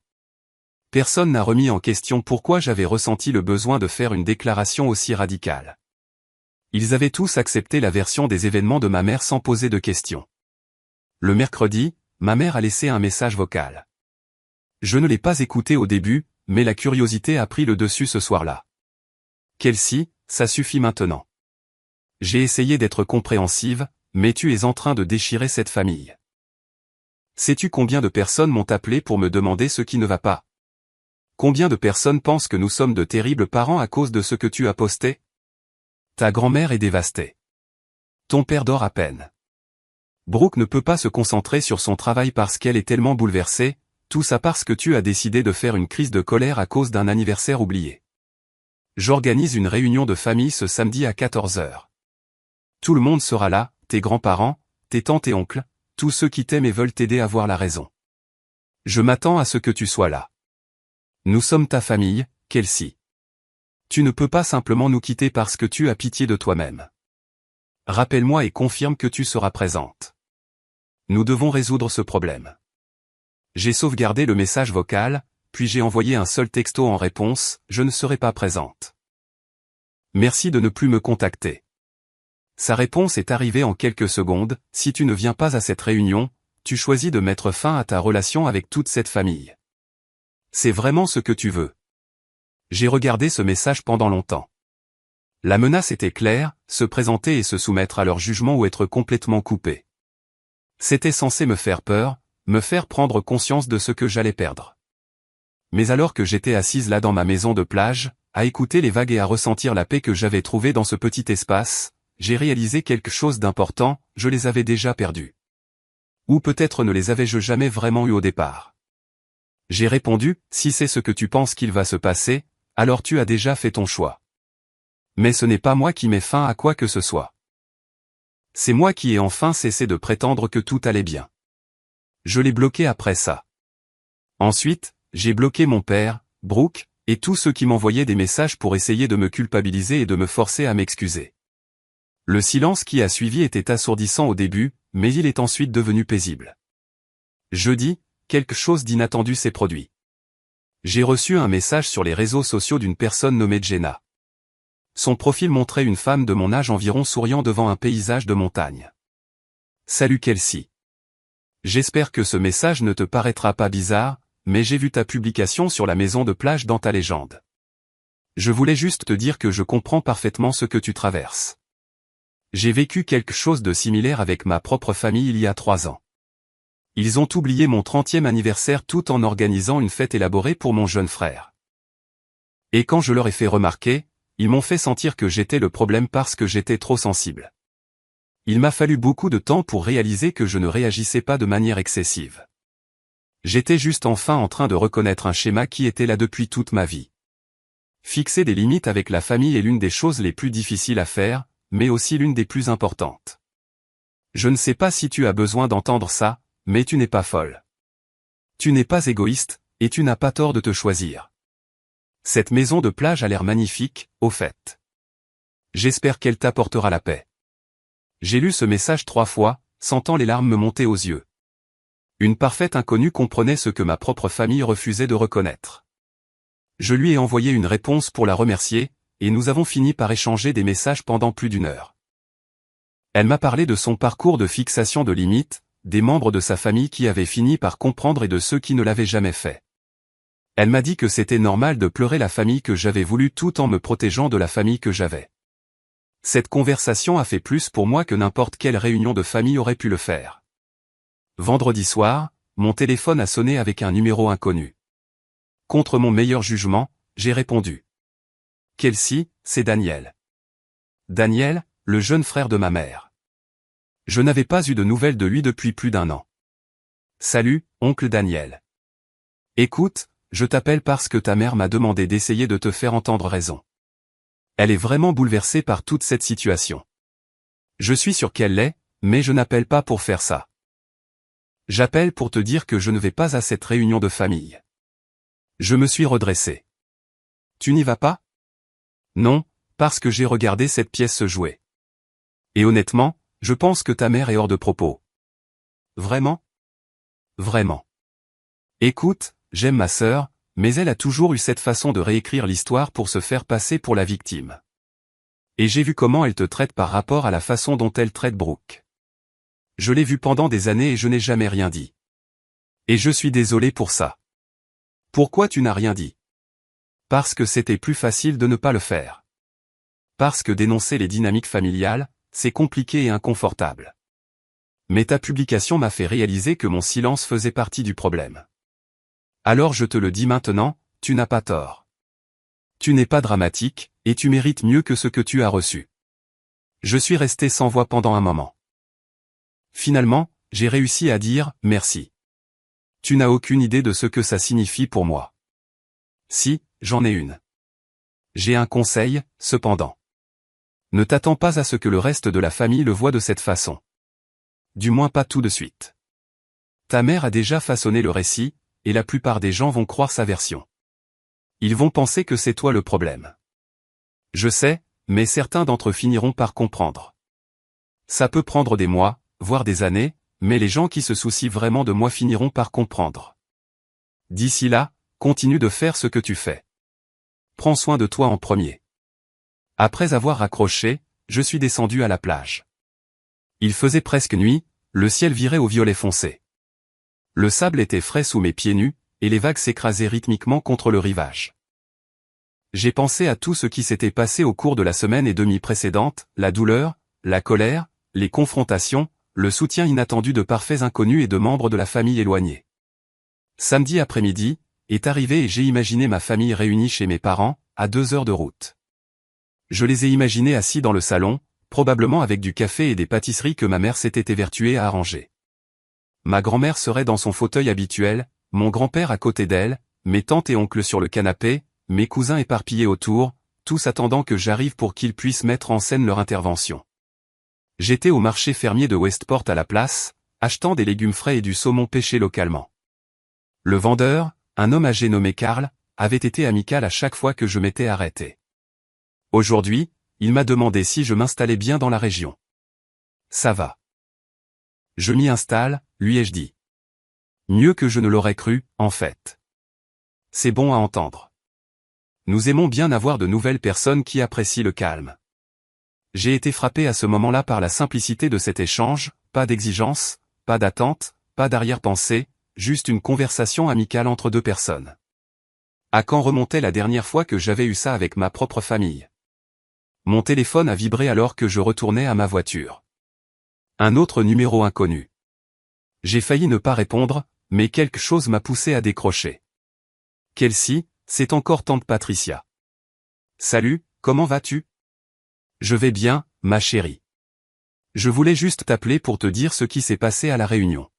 Personne n'a remis en question pourquoi j'avais ressenti le besoin de faire une déclaration aussi radicale. Ils avaient tous accepté la version des événements de ma mère sans poser de questions. Le mercredi, ma mère a laissé un message vocal. Je ne l'ai pas écouté au début, mais la curiosité a pris le dessus ce soir-là. Kelsey, ça suffit maintenant. J'ai essayé d'être compréhensive, mais tu es en train de déchirer cette famille. Sais-tu combien de personnes m'ont appelé pour me demander ce qui ne va pas? Combien de personnes pensent que nous sommes de terribles parents à cause de ce que tu as posté? Ta grand-mère est dévastée. Ton père dort à peine. Brooke ne peut pas se concentrer sur son travail parce qu'elle est tellement bouleversée, tout ça parce que tu as décidé de faire une crise de colère à cause d'un anniversaire oublié. J'organise une réunion de famille ce samedi à 14 heures. Tout le monde sera là, tes grands-parents, tes tantes et oncles, tous ceux qui t'aiment et veulent t'aider à voir la raison. Je m'attends à ce que tu sois là. Nous sommes ta famille, Kelsey. Tu ne peux pas simplement nous quitter parce que tu as pitié de toi-même. Rappelle-moi et confirme que tu seras présente. Nous devons résoudre ce problème. J'ai sauvegardé le message vocal, puis j'ai envoyé un seul texto en réponse, je ne serai pas présente. Merci de ne plus me contacter. Sa réponse est arrivée en quelques secondes, si tu ne viens pas à cette réunion, tu choisis de mettre fin à ta relation avec toute cette famille. C'est vraiment ce que tu veux. J'ai regardé ce message pendant longtemps. La menace était claire, se présenter et se soumettre à leur jugement ou être complètement coupé. C'était censé me faire peur, me faire prendre conscience de ce que j'allais perdre. Mais alors que j'étais assise là dans ma maison de plage, à écouter les vagues et à ressentir la paix que j'avais trouvée dans ce petit espace, j'ai réalisé quelque chose d'important, je les avais déjà perdus. Ou peut-être ne les avais-je jamais vraiment eus au départ. J'ai répondu, si c'est ce que tu penses qu'il va se passer, alors tu as déjà fait ton choix. Mais ce n'est pas moi qui mets fin à quoi que ce soit. C'est moi qui ai enfin cessé de prétendre que tout allait bien. Je l'ai bloqué après ça. Ensuite, j'ai bloqué mon père, Brooke, et tous ceux qui m'envoyaient des messages pour essayer de me culpabiliser et de me forcer à m'excuser. Le silence qui a suivi était assourdissant au début, mais il est ensuite devenu paisible. Jeudi, quelque chose d'inattendu s'est produit. J'ai reçu un message sur les réseaux sociaux d'une personne nommée Jenna. Son profil montrait une femme de mon âge environ souriant devant un paysage de montagne. Salut Kelsey. J'espère que ce message ne te paraîtra pas bizarre, mais j'ai vu ta publication sur la maison de plage dans ta légende. Je voulais juste te dire que je comprends parfaitement ce que tu traverses. J'ai vécu quelque chose de similaire avec ma propre famille il y a 3 ans. Ils ont oublié mon 30e anniversaire tout en organisant une fête élaborée pour mon jeune frère. Et quand je leur ai fait remarquer, ils m'ont fait sentir que j'étais le problème parce que j'étais trop sensible. Il m'a fallu beaucoup de temps pour réaliser que je ne réagissais pas de manière excessive. J'étais juste enfin en train de reconnaître un schéma qui était là depuis toute ma vie. Fixer des limites avec la famille est l'une des choses les plus difficiles à faire, mais aussi l'une des plus importantes. Je ne sais pas si tu as besoin d'entendre ça, mais tu n'es pas folle. Tu n'es pas égoïste, et tu n'as pas tort de te choisir. Cette maison de plage a l'air magnifique, au fait. J'espère qu'elle t'apportera la paix. J'ai lu ce message 3 fois, sentant les larmes me monter aux yeux. Une parfaite inconnue comprenait ce que ma propre famille refusait de reconnaître. Je lui ai envoyé une réponse pour la remercier, et nous avons fini par échanger des messages pendant plus d'1 heure. Elle m'a parlé de son parcours de fixation de limites, des membres de sa famille qui avaient fini par comprendre et de ceux qui ne l'avaient jamais fait. Elle m'a dit que c'était normal de pleurer la famille que j'avais voulu tout en me protégeant de la famille que j'avais. Cette conversation a fait plus pour moi que n'importe quelle réunion de famille aurait pu le faire. Vendredi soir, mon téléphone a sonné avec un numéro inconnu. Contre mon meilleur jugement, j'ai répondu. Kelsey, c'est Daniel. Daniel, le jeune frère de ma mère. Je n'avais pas eu de nouvelles de lui depuis plus d'1 an. Salut, oncle Daniel. Écoute, je t'appelle parce que ta mère m'a demandé d'essayer de te faire entendre raison. Elle est vraiment bouleversée par toute cette situation. Je suis sûr qu'elle l'est, mais je n'appelle pas pour faire ça. J'appelle pour te dire que je ne vais pas à cette réunion de famille. Je me suis redressé. Tu n'y vas pas? Non, parce que j'ai regardé cette pièce se jouer. Et honnêtement, je pense que ta mère est hors de propos. Vraiment? Vraiment. Écoute, j'aime ma sœur, mais elle a toujours eu cette façon de réécrire l'histoire pour se faire passer pour la victime. Et j'ai vu comment elle te traite par rapport à la façon dont elle traite Brooke. Je l'ai vu pendant des années et je n'ai jamais rien dit. Et je suis désolé pour ça. Pourquoi tu n'as rien dit? Parce que c'était plus facile de ne pas le faire. Parce que dénoncer les dynamiques familiales, c'est compliqué et inconfortable. Mais ta publication m'a fait réaliser que mon silence faisait partie du problème. Alors je te le dis maintenant, tu n'as pas tort. Tu n'es pas dramatique, et tu mérites mieux que ce que tu as reçu. Je suis resté sans voix pendant un moment. Finalement, j'ai réussi à dire « merci ». Tu n'as aucune idée de ce que ça signifie pour moi. Si, j'en ai une. J'ai un conseil, cependant. Ne t'attends pas à ce que le reste de la famille le voie de cette façon. Du moins pas tout de suite. Ta mère a déjà façonné le récit, et la plupart des gens vont croire sa version. Ils vont penser que c'est toi le problème. Je sais, mais certains d'entre eux finiront par comprendre. Ça peut prendre des mois, voire des années, mais les gens qui se soucient vraiment de moi finiront par comprendre. D'ici là, continue de faire ce que tu fais. Prends soin de toi en premier. Après avoir raccroché, je suis descendu à la plage. Il faisait presque nuit, le ciel virait au violet foncé. Le sable était frais sous mes pieds nus, et les vagues s'écrasaient rythmiquement contre le rivage. J'ai pensé à tout ce qui s'était passé au cours de la semaine et demie précédente, la douleur, la colère, les confrontations, le soutien inattendu de parfaits inconnus et de membres de la famille éloignés. Samedi après-midi, est arrivé et j'ai imaginé ma famille réunie chez mes parents, à 2 heures de route. Je les ai imaginés assis dans le salon, probablement avec du café et des pâtisseries que ma mère s'était évertuée à arranger. Ma grand-mère serait dans son fauteuil habituel, mon grand-père à côté d'elle, mes tantes et oncles sur le canapé, mes cousins éparpillés autour, tous attendant que j'arrive pour qu'ils puissent mettre en scène leur intervention. J'étais au marché fermier de Westport à la place, achetant des légumes frais et du saumon pêché localement. Le vendeur, un homme âgé nommé Karl, avait été amical à chaque fois que je m'étais arrêté. Aujourd'hui, il m'a demandé si je m'installais bien dans la région. Ça va. Je m'y installe, lui ai-je dit. Mieux que je ne l'aurais cru, en fait. C'est bon à entendre. Nous aimons bien avoir de nouvelles personnes qui apprécient le calme. J'ai été frappé à ce moment-là par la simplicité de cet échange, pas d'exigence, pas d'attente, pas d'arrière-pensée, juste une conversation amicale entre deux personnes. À quand remontait la dernière fois que j'avais eu ça avec ma propre famille? Mon téléphone a vibré alors que je retournais à ma voiture. Un autre numéro inconnu. J'ai failli ne pas répondre, mais quelque chose m'a poussé à décrocher. Kelsey, c'est encore tante Patricia. Salut, comment vas-tu? Je vais bien, ma chérie. Je voulais juste t'appeler pour te dire ce qui s'est passé à la réunion.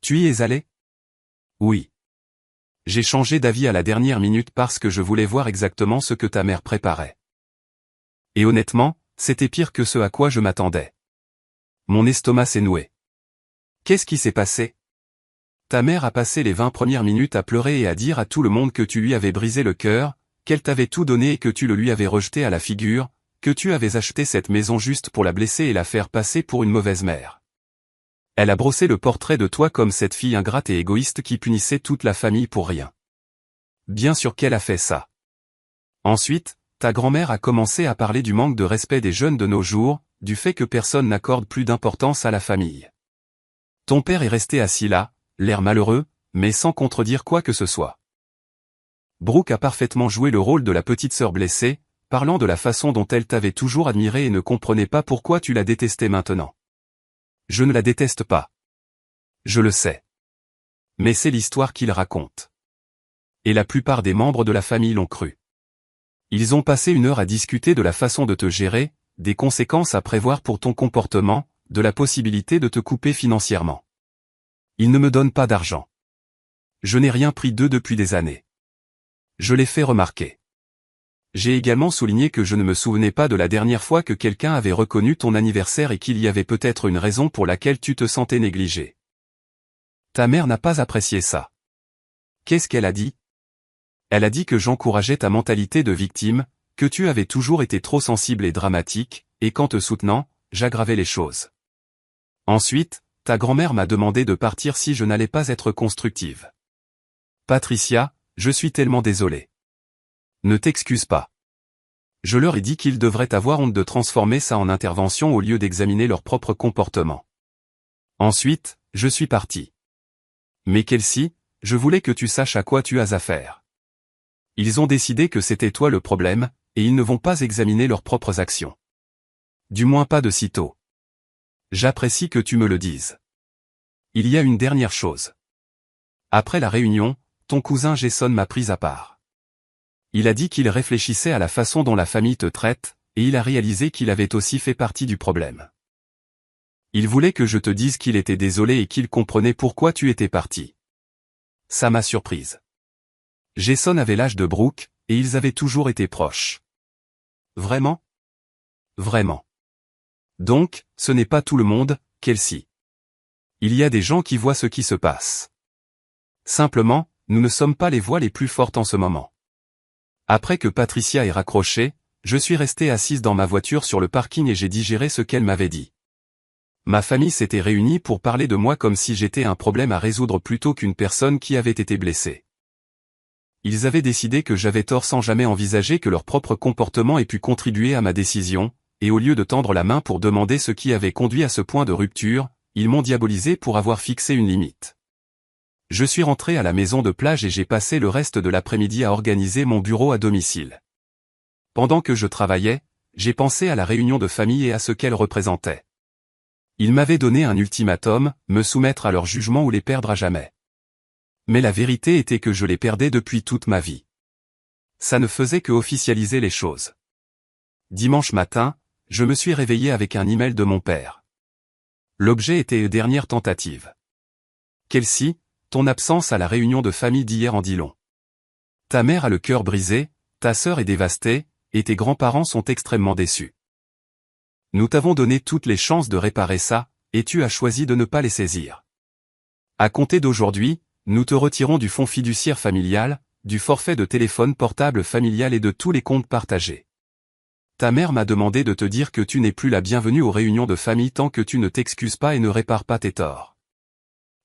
Tu y es allé? Oui. J'ai changé d'avis à la dernière minute parce que je voulais voir exactement ce que ta mère préparait. Et honnêtement, c'était pire que ce à quoi je m'attendais. Mon estomac s'est noué. Qu'est-ce qui s'est passé? Ta mère a passé les 20 premières minutes à pleurer et à dire à tout le monde que tu lui avais brisé le cœur, qu'elle t'avait tout donné et que tu le lui avais rejeté à la figure, que tu avais acheté cette maison juste pour la blesser et la faire passer pour une mauvaise mère. Elle a brossé le portrait de toi comme cette fille ingrate et égoïste qui punissait toute la famille pour rien. Bien sûr qu'elle a fait ça. Ensuite, ta grand-mère a commencé à parler du manque de respect des jeunes de nos jours, du fait que personne n'accorde plus d'importance à la famille. Ton père est resté assis là, l'air malheureux, mais sans contredire quoi que ce soit. Brooke a parfaitement joué le rôle de la petite sœur blessée, parlant de la façon dont elle t'avait toujours admiré et ne comprenait pas pourquoi tu la détestais maintenant. Je ne la déteste pas. Je le sais. Mais c'est l'histoire qu'il raconte. Et la plupart des membres de la famille l'ont cru. Ils ont passé 1 heure à discuter de la façon de te gérer, des conséquences à prévoir pour ton comportement, de la possibilité de te couper financièrement. Ils ne me donnent pas d'argent. Je n'ai rien pris d'eux depuis des années. Je l'ai fait remarquer. J'ai également souligné que je ne me souvenais pas de la dernière fois que quelqu'un avait reconnu ton anniversaire et qu'il y avait peut-être une raison pour laquelle tu te sentais négligé. Ta mère n'a pas apprécié ça. Qu'est-ce qu'elle a dit? Elle a dit que j'encourageais ta mentalité de victime, que tu avais toujours été trop sensible et dramatique, et qu'en te soutenant, j'aggravais les choses. Ensuite, ta grand-mère m'a demandé de partir si je n'allais pas être constructive. Patricia, je suis tellement désolé. Ne t'excuse pas. Je leur ai dit qu'ils devraient avoir honte de transformer ça en intervention au lieu d'examiner leur propre comportement. Ensuite, je suis parti. Mais Kelsey, je voulais que tu saches à quoi tu as affaire. Ils ont décidé que c'était toi le problème, et ils ne vont pas examiner leurs propres actions. Du moins pas de sitôt. J'apprécie que tu me le dises. Il y a une dernière chose. Après la réunion, ton cousin Jason m'a pris à part. Il a dit qu'il réfléchissait à la façon dont la famille te traite, et il a réalisé qu'il avait aussi fait partie du problème. Il voulait que je te dise qu'il était désolé et qu'il comprenait pourquoi tu étais parti. Ça m'a surprise. Jason avait l'âge de Brooke, et ils avaient toujours été proches. Vraiment? Vraiment. Donc, ce n'est pas tout le monde, Kelsey. Il y a des gens qui voient ce qui se passe. Simplement, nous ne sommes pas les voix les plus fortes en ce moment. Après que Patricia ait raccroché, je suis resté assise dans ma voiture sur le parking et j'ai digéré ce qu'elle m'avait dit. Ma famille s'était réunie pour parler de moi comme si j'étais un problème à résoudre plutôt qu'une personne qui avait été blessée. Ils avaient décidé que j'avais tort sans jamais envisager que leur propre comportement ait pu contribuer à ma décision, et au lieu de tendre la main pour demander ce qui avait conduit à ce point de rupture, ils m'ont diabolisé pour avoir fixé une limite. Je suis rentré à la maison de plage et j'ai passé le reste de l'après-midi à organiser mon bureau à domicile. Pendant que je travaillais, j'ai pensé à la réunion de famille et à ce qu'elle représentait. Ils m'avaient donné un ultimatum, me soumettre à leur jugement ou les perdre à jamais. Mais la vérité était que je les perdais depuis toute ma vie. Ça ne faisait que officialiser les choses. Dimanche matin, je me suis réveillé avec un email de mon père. L'objet était dernière tentative. Kelsey, ton absence à la réunion de famille d'hier en dit long. Ta mère a le cœur brisé, ta sœur est dévastée, et tes grands-parents sont extrêmement déçus. Nous t'avons donné toutes les chances de réparer ça, et tu as choisi de ne pas les saisir. À compter d'aujourd'hui, nous te retirons du fonds fiduciaire familial, du forfait de téléphone portable familial et de tous les comptes partagés. Ta mère m'a demandé de te dire que tu n'es plus la bienvenue aux réunions de famille tant que tu ne t'excuses pas et ne répares pas tes torts.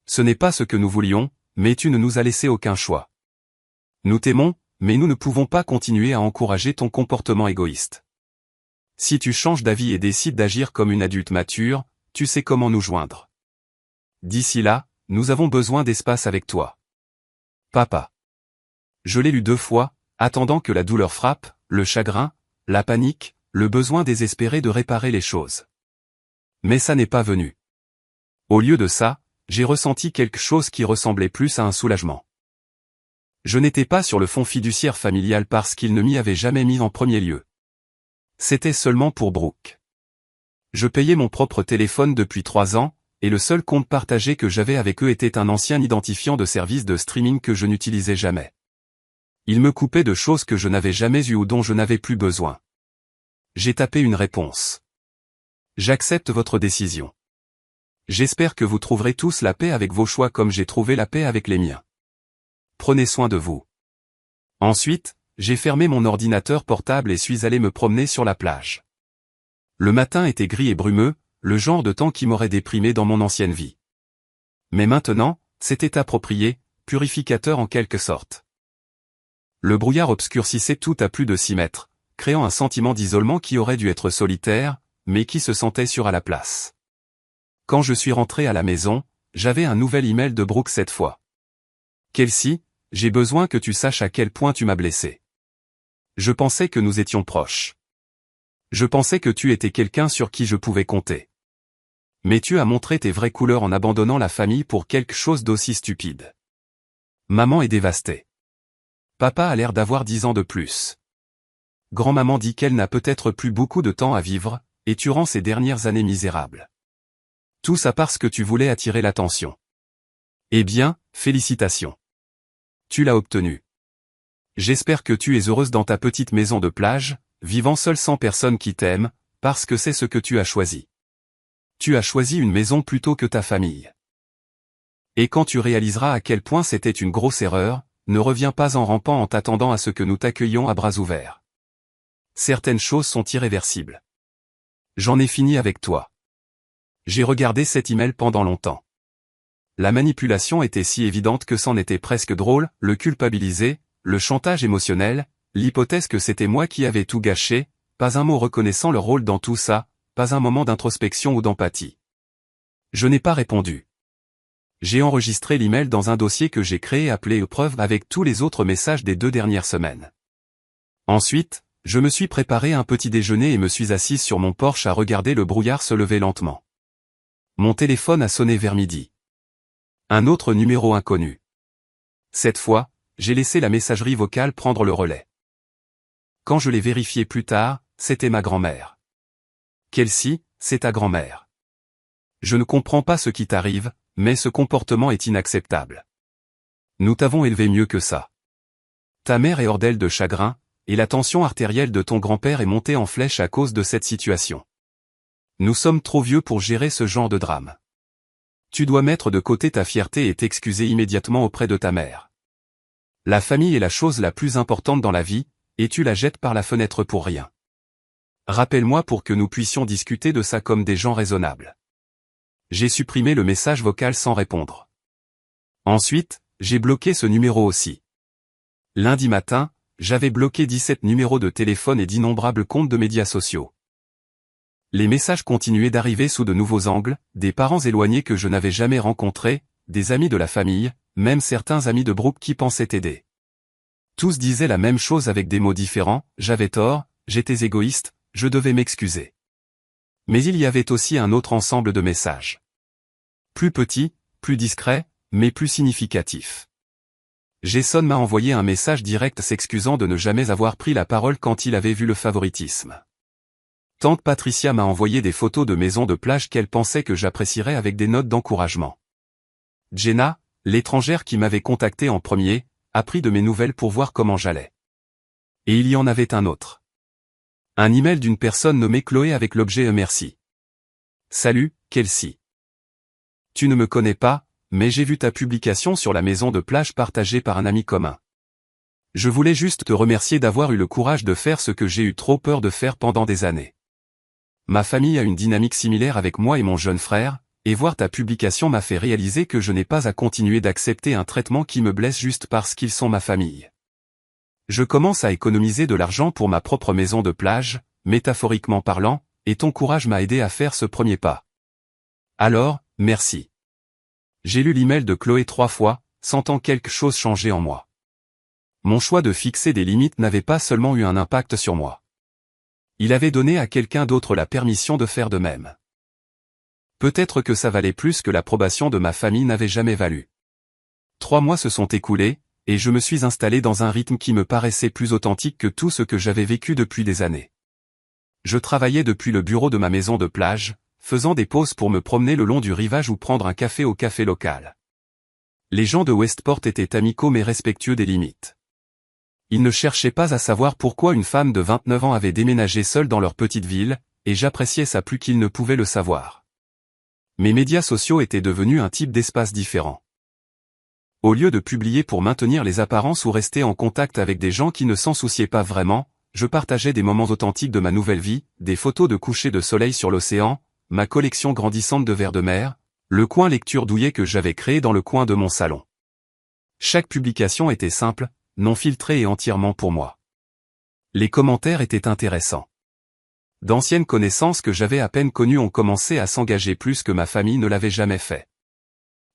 Ce n'est pas ce que nous voulions, mais tu ne nous as laissé aucun choix. Nous t'aimons, mais nous ne pouvons pas continuer à encourager ton comportement égoïste. Si tu changes d'avis et décides d'agir comme une adulte mature, tu sais comment nous joindre. D'ici là, nous avons besoin d'espace avec toi. Papa. Je l'ai lu 2 fois, attendant que la douleur frappe, le chagrin, la panique, le besoin désespéré de réparer les choses. Mais ça n'est pas venu. Au lieu de ça, j'ai ressenti quelque chose qui ressemblait plus à un soulagement. Je n'étais pas sur le fonds fiduciaire familial parce qu'il ne m'y avait jamais mis en premier lieu. C'était seulement pour Brooke. Je payais mon propre téléphone depuis 3 ans, et le seul compte partagé que j'avais avec eux était un ancien identifiant de service de streaming que je n'utilisais jamais. Ils me coupaient de choses que je n'avais jamais eues ou dont je n'avais plus besoin. J'ai tapé une réponse. J'accepte votre décision. J'espère que vous trouverez tous la paix avec vos choix comme j'ai trouvé la paix avec les miens. Prenez soin de vous. Ensuite, j'ai fermé mon ordinateur portable et suis allé me promener sur la plage. Le matin était gris et brumeux, le genre de temps qui m'aurait déprimé dans mon ancienne vie. Mais maintenant, c'était approprié, purificateur en quelque sorte. Le brouillard obscurcissait tout à plus de 6 mètres, créant un sentiment d'isolement qui aurait dû être solitaire, mais qui se sentait sûr à la place. Quand je suis rentré à la maison, j'avais un nouvel email de Brooke cette fois. Kelsey, j'ai besoin que tu saches à quel point tu m'as blessé. Je pensais que nous étions proches. Je pensais que tu étais quelqu'un sur qui je pouvais compter. Mais tu as montré tes vraies couleurs en abandonnant la famille pour quelque chose d'aussi stupide. Maman est dévastée. Papa a l'air d'avoir 10 ans de plus. Grand-maman dit qu'elle n'a peut-être plus beaucoup de temps à vivre, et tu rends ces dernières années misérables. Tout ça parce que tu voulais attirer l'attention. Eh bien, félicitations. Tu l'as obtenu. J'espère que tu es heureuse dans ta petite maison de plage, vivant seule sans personne qui t'aime, parce que c'est ce que tu as choisi. Tu as choisi une maison plutôt que ta famille. Et quand tu réaliseras à quel point c'était une grosse erreur, ne reviens pas en rampant en t'attendant à ce que nous t'accueillions à bras ouverts. Certaines choses sont irréversibles. J'en ai fini avec toi. J'ai regardé cet email pendant longtemps. La manipulation était si évidente que c'en était presque drôle, le culpabiliser, le chantage émotionnel, l'hypothèse que c'était moi qui avais tout gâché, pas un mot reconnaissant leur rôle dans tout ça, pas un moment d'introspection ou d'empathie. Je n'ai pas répondu. J'ai enregistré l'email dans un dossier que j'ai créé appelé épreuve avec tous les autres messages des 2 dernières semaines. Ensuite, je me suis préparé un petit déjeuner et me suis assise sur mon porche à regarder le brouillard se lever lentement. Mon téléphone a sonné vers midi. Un autre numéro inconnu. Cette fois, j'ai laissé la messagerie vocale prendre le relais. Quand je l'ai vérifié plus tard, c'était ma grand-mère. Kelsey, c'est ta grand-mère. Je ne comprends pas ce qui t'arrive, mais ce comportement est inacceptable. Nous t'avons élevé mieux que ça. Ta mère est hors d'elle de chagrin, et la tension artérielle de ton grand-père est montée en flèche à cause de cette situation. Nous sommes trop vieux pour gérer ce genre de drame. Tu dois mettre de côté ta fierté et t'excuser immédiatement auprès de ta mère. La famille est la chose la plus importante dans la vie, et tu la jettes par la fenêtre pour rien. Rappelle-moi pour que nous puissions discuter de ça comme des gens raisonnables. J'ai supprimé le message vocal sans répondre. Ensuite, j'ai bloqué ce numéro aussi. Lundi matin, j'avais bloqué 17 numéros de téléphone et d'innombrables comptes de médias sociaux. Les messages continuaient d'arriver sous de nouveaux angles, des parents éloignés que je n'avais jamais rencontrés, des amis de la famille, même certains amis de Brooke qui pensaient aider. Tous disaient la même chose avec des mots différents, j'avais tort, j'étais égoïste, je devais m'excuser. Mais il y avait aussi un autre ensemble de messages. Plus petit, plus discret, mais plus significatif. Jason m'a envoyé un message direct s'excusant de ne jamais avoir pris la parole quand il avait vu le favoritisme. Tante Patricia m'a envoyé des photos de maisons de plage qu'elle pensait que j'apprécierais avec des notes d'encouragement. Jenna, l'étrangère qui m'avait contacté en premier, a pris de mes nouvelles pour voir comment j'allais. Et il y en avait un autre. Un email d'une personne nommée Chloé avec l'objet merci. Salut, Kelsey. Tu ne me connais pas, mais j'ai vu ta publication sur la maison de plage partagée par un ami commun. Je voulais juste te remercier d'avoir eu le courage de faire ce que j'ai eu trop peur de faire pendant des années. Ma famille a une dynamique similaire avec moi et mon jeune frère, et voir ta publication m'a fait réaliser que je n'ai pas à continuer d'accepter un traitement qui me blesse juste parce qu'ils sont ma famille. Je commence à économiser de l'argent pour ma propre maison de plage, métaphoriquement parlant, et ton courage m'a aidé à faire ce premier pas. Alors, merci. J'ai lu l'email de Chloé 3 fois, sentant quelque chose changer en moi. Mon choix de fixer des limites n'avait pas seulement eu un impact sur moi. Il avait donné à quelqu'un d'autre la permission de faire de même. Peut-être que ça valait plus que l'approbation de ma famille n'avait jamais valu. 3 mois se sont écoulés, et je me suis installé dans un rythme qui me paraissait plus authentique que tout ce que j'avais vécu depuis des années. Je travaillais depuis le bureau de ma maison de plage, faisant des pauses pour me promener le long du rivage ou prendre un café au café local. Les gens de Westport étaient amicaux mais respectueux des limites. Ils ne cherchaient pas à savoir pourquoi une femme de 29 ans avait déménagé seule dans leur petite ville, et j'appréciais ça plus qu'ils ne pouvaient le savoir. Mes médias sociaux étaient devenus un type d'espace différent. Au lieu de publier pour maintenir les apparences ou rester en contact avec des gens qui ne s'en souciaient pas vraiment, je partageais des moments authentiques de ma nouvelle vie, des photos de coucher de soleil sur l'océan, ma collection grandissante de verres de mer, le coin lecture douillet que j'avais créé dans le coin de mon salon. Chaque publication était simple, non filtrée et entièrement pour moi. Les commentaires étaient intéressants. D'anciennes connaissances que j'avais à peine connues ont commencé à s'engager plus que ma famille ne l'avait jamais fait.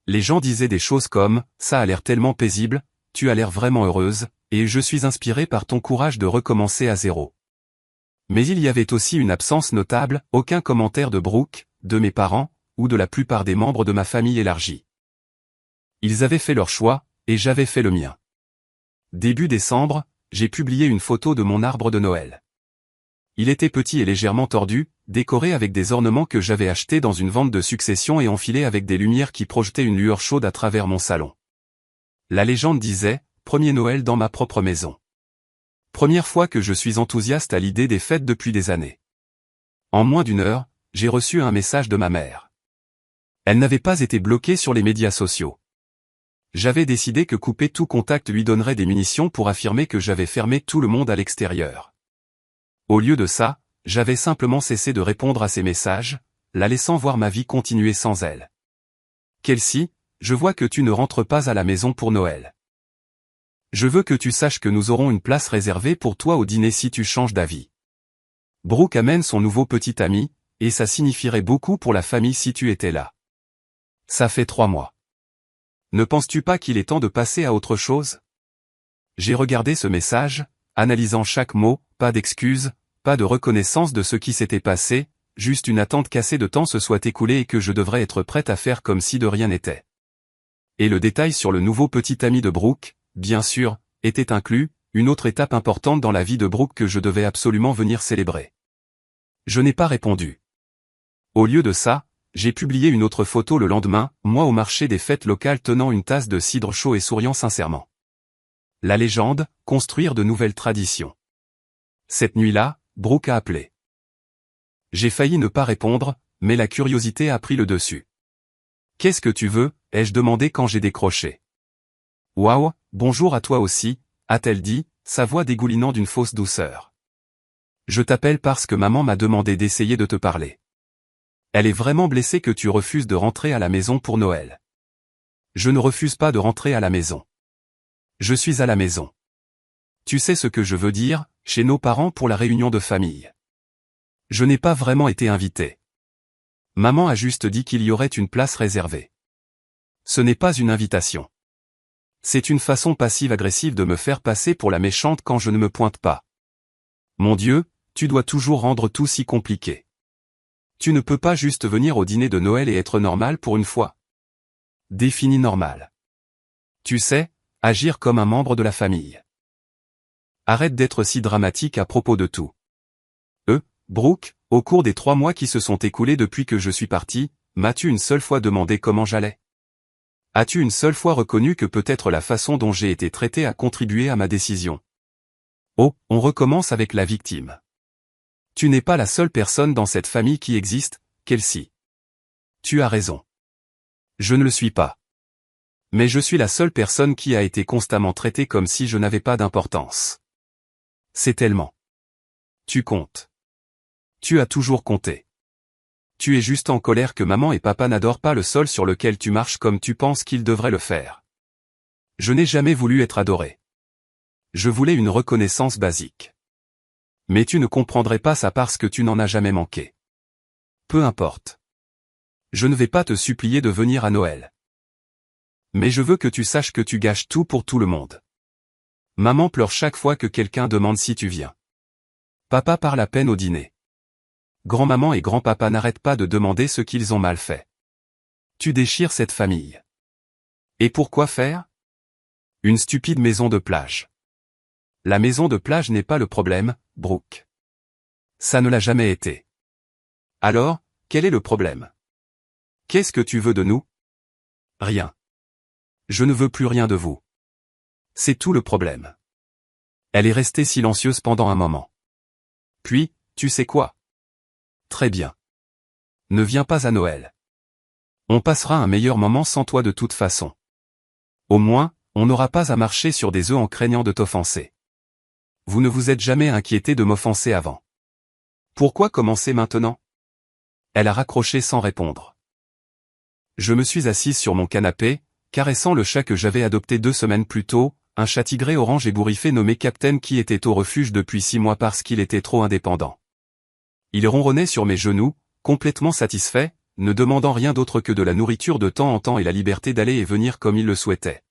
Les gens disaient des choses comme « ça a l'air tellement paisible, tu as l'air vraiment heureuse, et je suis inspiré par ton courage de recommencer à zéro ». Mais il y avait aussi une absence notable, aucun commentaire de Brooke, de mes parents, ou de la plupart des membres de ma famille élargie. Ils avaient fait leur choix, et j'avais fait le mien. Début décembre, j'ai publié une photo de mon arbre de Noël. Il était petit et légèrement tordu, décoré avec des ornements que j'avais achetés dans une vente de succession et enfilés avec des lumières qui projetaient une lueur chaude à travers mon salon. La légende disait « Premier Noël dans ma propre maison ». Première fois que je suis enthousiaste à l'idée des fêtes depuis des années. En moins d'une heure, j'ai reçu un message de ma mère. Elle n'avait pas été bloquée sur les médias sociaux. J'avais décidé que couper tout contact lui donnerait des munitions pour affirmer que j'avais fermé tout le monde à l'extérieur. Au lieu de ça, j'avais simplement cessé de répondre à ses messages, la laissant voir ma vie continuer sans elle. Kelsey, je vois que tu ne rentres pas à la maison pour Noël. Je veux que tu saches que nous aurons une place réservée pour toi au dîner si tu changes d'avis. Brooke amène son nouveau petit ami, et ça signifierait beaucoup pour la famille si tu étais là. Ça fait 3 mois. Ne penses-tu pas qu'il est temps de passer à autre chose? J'ai regardé ce message, analysant chaque mot, pas d'excuses, pas de reconnaissance de ce qui s'était passé, juste une attente qu'assez de temps se soit écoulé et que je devrais être prête à faire comme si de rien n'était. Et le détail sur le nouveau petit ami de Brooke, bien sûr, était inclus, une autre étape importante dans la vie de Brooke que je devais absolument venir célébrer. Je n'ai pas répondu. Au lieu de ça, j'ai publié une autre photo le lendemain, moi au marché des fêtes locales tenant une tasse de cidre chaud et souriant sincèrement. La légende, construire de nouvelles traditions. Cette nuit-là, Brooke a appelé. J'ai failli ne pas répondre, mais la curiosité a pris le dessus. « Qu'est-ce que tu veux ?» ai-je demandé quand j'ai décroché. « Waouh, bonjour à toi aussi », a-t-elle dit, sa voix dégoulinant d'une fausse douceur. « Je t'appelle parce que maman m'a demandé d'essayer de te parler. Elle est vraiment blessée que tu refuses de rentrer à la maison pour Noël. » Je ne refuse pas de rentrer à la maison. Je suis à la maison. Tu sais ce que je veux dire, chez nos parents pour la réunion de famille. Je n'ai pas vraiment été invité. Maman a juste dit qu'il y aurait une place réservée. Ce n'est pas une invitation. C'est une façon passive-agressive de me faire passer pour la méchante quand je ne me pointe pas. Mon Dieu, tu dois toujours rendre tout si compliqué. Tu ne peux pas juste venir au dîner de Noël et être normal pour une fois. Définis normal. Tu sais, agir comme un membre de la famille. Arrête d'être si dramatique à propos de tout. Brooke, au cours des 3 mois qui se sont écoulés depuis que je suis parti, m'as-tu une seule fois demandé comment j'allais? As-tu une seule fois reconnu que peut-être la façon dont j'ai été traité a contribué à ma décision? Oh, on recommence avec la victime. Tu n'es pas la seule personne dans cette famille qui existe, Kelsey. Tu as raison. Je ne le suis pas. Mais je suis la seule personne qui a été constamment traitée comme si je n'avais pas d'importance. C'est tellement. Tu comptes. Tu as toujours compté. Tu es juste en colère que maman et papa n'adorent pas le sol sur lequel tu marches comme tu penses qu'ils devraient le faire. Je n'ai jamais voulu être adoré. Je voulais une reconnaissance basique. Mais tu ne comprendrais pas ça parce que tu n'en as jamais manqué. Peu importe. Je ne vais pas te supplier de venir à Noël. Mais je veux que tu saches que tu gâches tout pour tout le monde. Maman pleure chaque fois que quelqu'un demande si tu viens. Papa parle à peine au dîner. Grand-maman et grand-papa n'arrêtent pas de demander ce qu'ils ont mal fait. Tu déchires cette famille. Et pourquoi faire? Une stupide maison de plage. La maison de plage n'est pas le problème, Brooke. Ça ne l'a jamais été. Alors, quel est le problème? Qu'est-ce que tu veux de nous? Rien. Je ne veux plus rien de vous. C'est tout le problème. Elle est restée silencieuse pendant un moment. Puis, tu sais quoi? Très bien. Ne viens pas à Noël. On passera un meilleur moment sans toi de toute façon. Au moins, on n'aura pas à marcher sur des œufs en craignant de t'offenser. Vous ne vous êtes jamais inquiété de m'offenser avant. Pourquoi commencer maintenant? Elle a raccroché sans répondre. Je me suis assise sur mon canapé, caressant le chat que j'avais adopté 2 semaines plus tôt, un chat tigré orange ébouriffé nommé Captain qui était au refuge depuis 6 mois parce qu'il était trop indépendant. Il ronronnait sur mes genoux, complètement satisfait, ne demandant rien d'autre que de la nourriture de temps en temps et la liberté d'aller et venir comme il le souhaitait.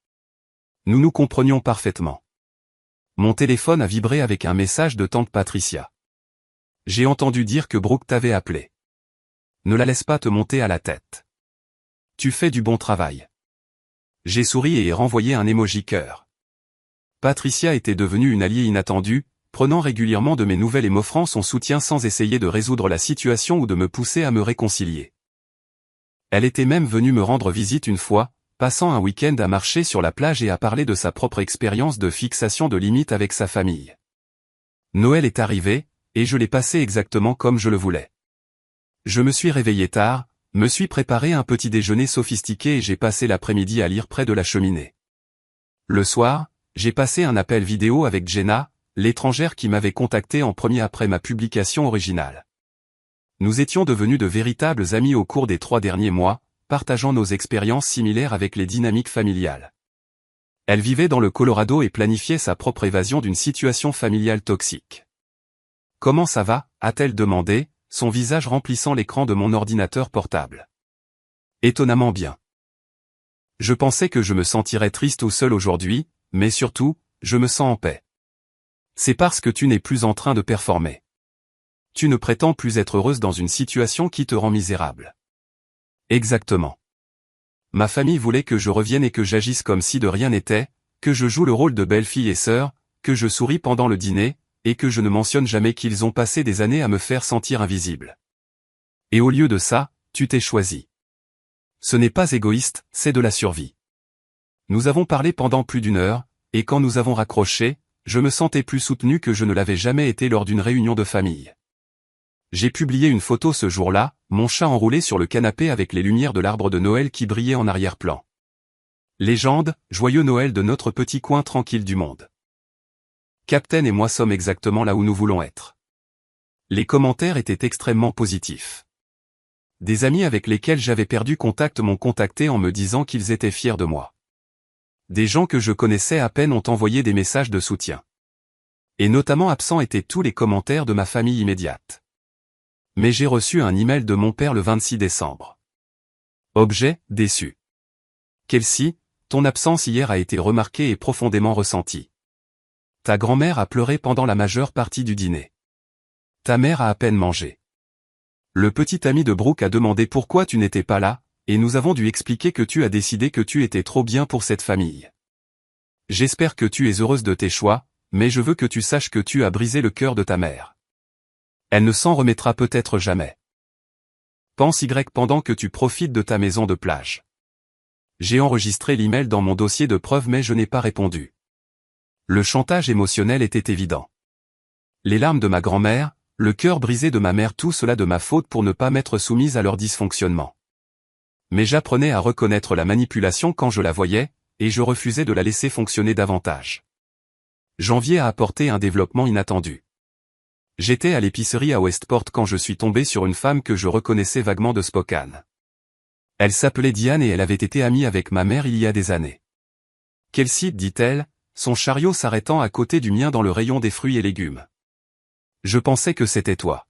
Nous nous comprenions parfaitement. Mon téléphone a vibré avec un message de tante Patricia. J'ai entendu dire que Brooke t'avait appelé. Ne la laisse pas te monter à la tête. Tu fais du bon travail. J'ai souri et ai renvoyé un emoji cœur. Patricia était devenue une alliée inattendue, prenant régulièrement de mes nouvelles et m'offrant son soutien sans essayer de résoudre la situation ou de me pousser à me réconcilier. Elle était même venue me rendre visite une fois, passant un week-end à marcher sur la plage et à parler de sa propre expérience de fixation de limites avec sa famille. Noël est arrivé, et je l'ai passé exactement comme je le voulais. Je me suis réveillé tard, me suis préparé un petit déjeuner sophistiqué et j'ai passé l'après-midi à lire près de la cheminée. Le soir, j'ai passé un appel vidéo avec Jenna, l'étrangère qui m'avait contacté en premier après ma publication originale. Nous étions devenus de véritables amis au cours des 3 derniers mois, partageant nos expériences similaires avec les dynamiques familiales. Elle vivait dans le Colorado et planifiait sa propre évasion d'une situation familiale toxique. « Comment ça va ?» a-t-elle demandé, son visage remplissant l'écran de mon ordinateur portable. Étonnamment bien. Je pensais que je me sentirais triste ou seul aujourd'hui, mais surtout, je me sens en paix. C'est parce que tu n'es plus en train de performer. Tu ne prétends plus être heureuse dans une situation qui te rend misérable. Exactement. Ma famille voulait que je revienne et que j'agisse comme si de rien n'était, que je joue le rôle de belle-fille et sœur, que je souris pendant le dîner, et que je ne mentionne jamais qu'ils ont passé des années à me faire sentir invisible. Et au lieu de ça, tu t'es choisi. Ce n'est pas égoïste, c'est de la survie. Nous avons parlé pendant plus d'1 heure, et quand nous avons raccroché, je me sentais plus soutenu que je ne l'avais jamais été lors d'une réunion de famille. J'ai publié une photo ce jour-là, mon chat enroulé sur le canapé avec les lumières de l'arbre de Noël qui brillaient en arrière-plan. Légende, joyeux Noël de notre petit coin tranquille du monde. Captain et moi sommes exactement là où nous voulons être. Les commentaires étaient extrêmement positifs. Des amis avec lesquels j'avais perdu contact m'ont contacté en me disant qu'ils étaient fiers de moi. Des gens que je connaissais à peine ont envoyé des messages de soutien. Et notamment absents étaient tous les commentaires de ma famille immédiate. Mais j'ai reçu un email de mon père le 26 décembre. Objet, déçu. Kelsey, ton absence hier a été remarquée et profondément ressentie. Ta grand-mère a pleuré pendant la majeure partie du dîner. Ta mère a à peine mangé. Le petit ami de Brooke a demandé pourquoi tu n'étais pas là, et nous avons dû expliquer que tu as décidé que tu étais trop bien pour cette famille. J'espère que tu es heureuse de tes choix, mais je veux que tu saches que tu as brisé le cœur de ta mère. Elle ne s'en remettra peut-être jamais. Pense Y pendant que tu profites de ta maison de plage. J'ai enregistré l'email dans mon dossier de preuves mais je n'ai pas répondu. Le chantage émotionnel était évident. Les larmes de ma grand-mère, le cœur brisé de ma mère, tout cela de ma faute pour ne pas m'être soumise à leur dysfonctionnement. Mais j'apprenais à reconnaître la manipulation quand je la voyais, et je refusais de la laisser fonctionner davantage. Janvier a apporté un développement inattendu. J'étais à l'épicerie à Westport quand je suis tombé sur une femme que je reconnaissais vaguement de Spokane. Elle s'appelait Diane et elle avait été amie avec ma mère il y a des années. Kelsey, dit-elle, son chariot s'arrêtant à côté du mien dans le rayon des fruits et légumes. Je pensais que c'était toi.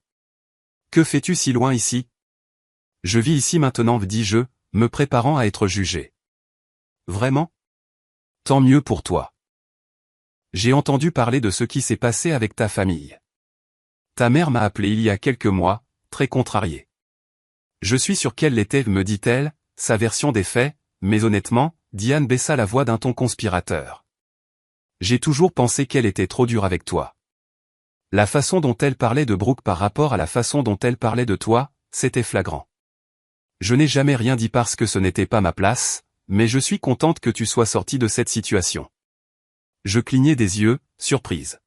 Que fais-tu si loin ici? Je vis ici maintenant, dis-je, me préparant à être jugé. Vraiment? Tant mieux pour toi. J'ai entendu parler de ce qui s'est passé avec ta famille. Ta mère m'a appelé il y a quelques mois, très contrariée. Je suis sûr qu'elle l'était, me dit-elle, sa version des faits, mais honnêtement, Diane baissa la voix d'un ton conspirateur. J'ai toujours pensé qu'elle était trop dure avec toi. La façon dont elle parlait de Brooke par rapport à la façon dont elle parlait de toi, c'était flagrant. Je n'ai jamais rien dit parce que ce n'était pas ma place, mais je suis contente que tu sois sortie de cette situation. Je clignai des yeux, surprise.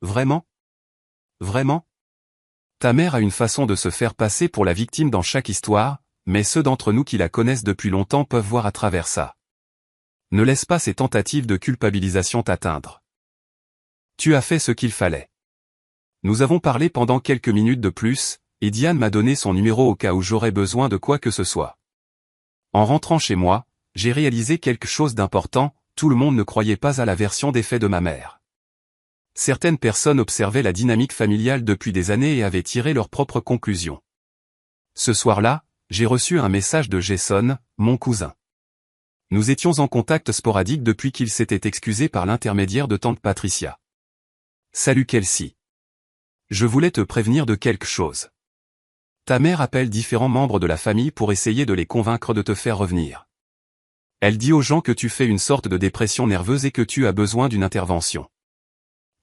Vraiment? Vraiment? Ta mère a une façon de se faire passer pour la victime dans chaque histoire, mais ceux d'entre nous qui la connaissent depuis longtemps peuvent voir à travers ça. Ne laisse pas ces tentatives de culpabilisation t'atteindre. Tu as fait ce qu'il fallait. Nous avons parlé pendant quelques minutes de plus, et Diane m'a donné son numéro au cas où j'aurais besoin de quoi que ce soit. En rentrant chez moi, j'ai réalisé quelque chose d'important, tout le monde ne croyait pas à la version des faits de ma mère. Certaines personnes observaient la dynamique familiale depuis des années et avaient tiré leurs propres conclusions. Ce soir-là, j'ai reçu un message de Jason, mon cousin. Nous étions en contact sporadique depuis qu'il s'était excusé par l'intermédiaire de tante Patricia. Salut Kelsey. Je voulais te prévenir de quelque chose. Ta mère appelle différents membres de la famille pour essayer de les convaincre de te faire revenir. Elle dit aux gens que tu fais une sorte de dépression nerveuse et que tu as besoin d'une intervention.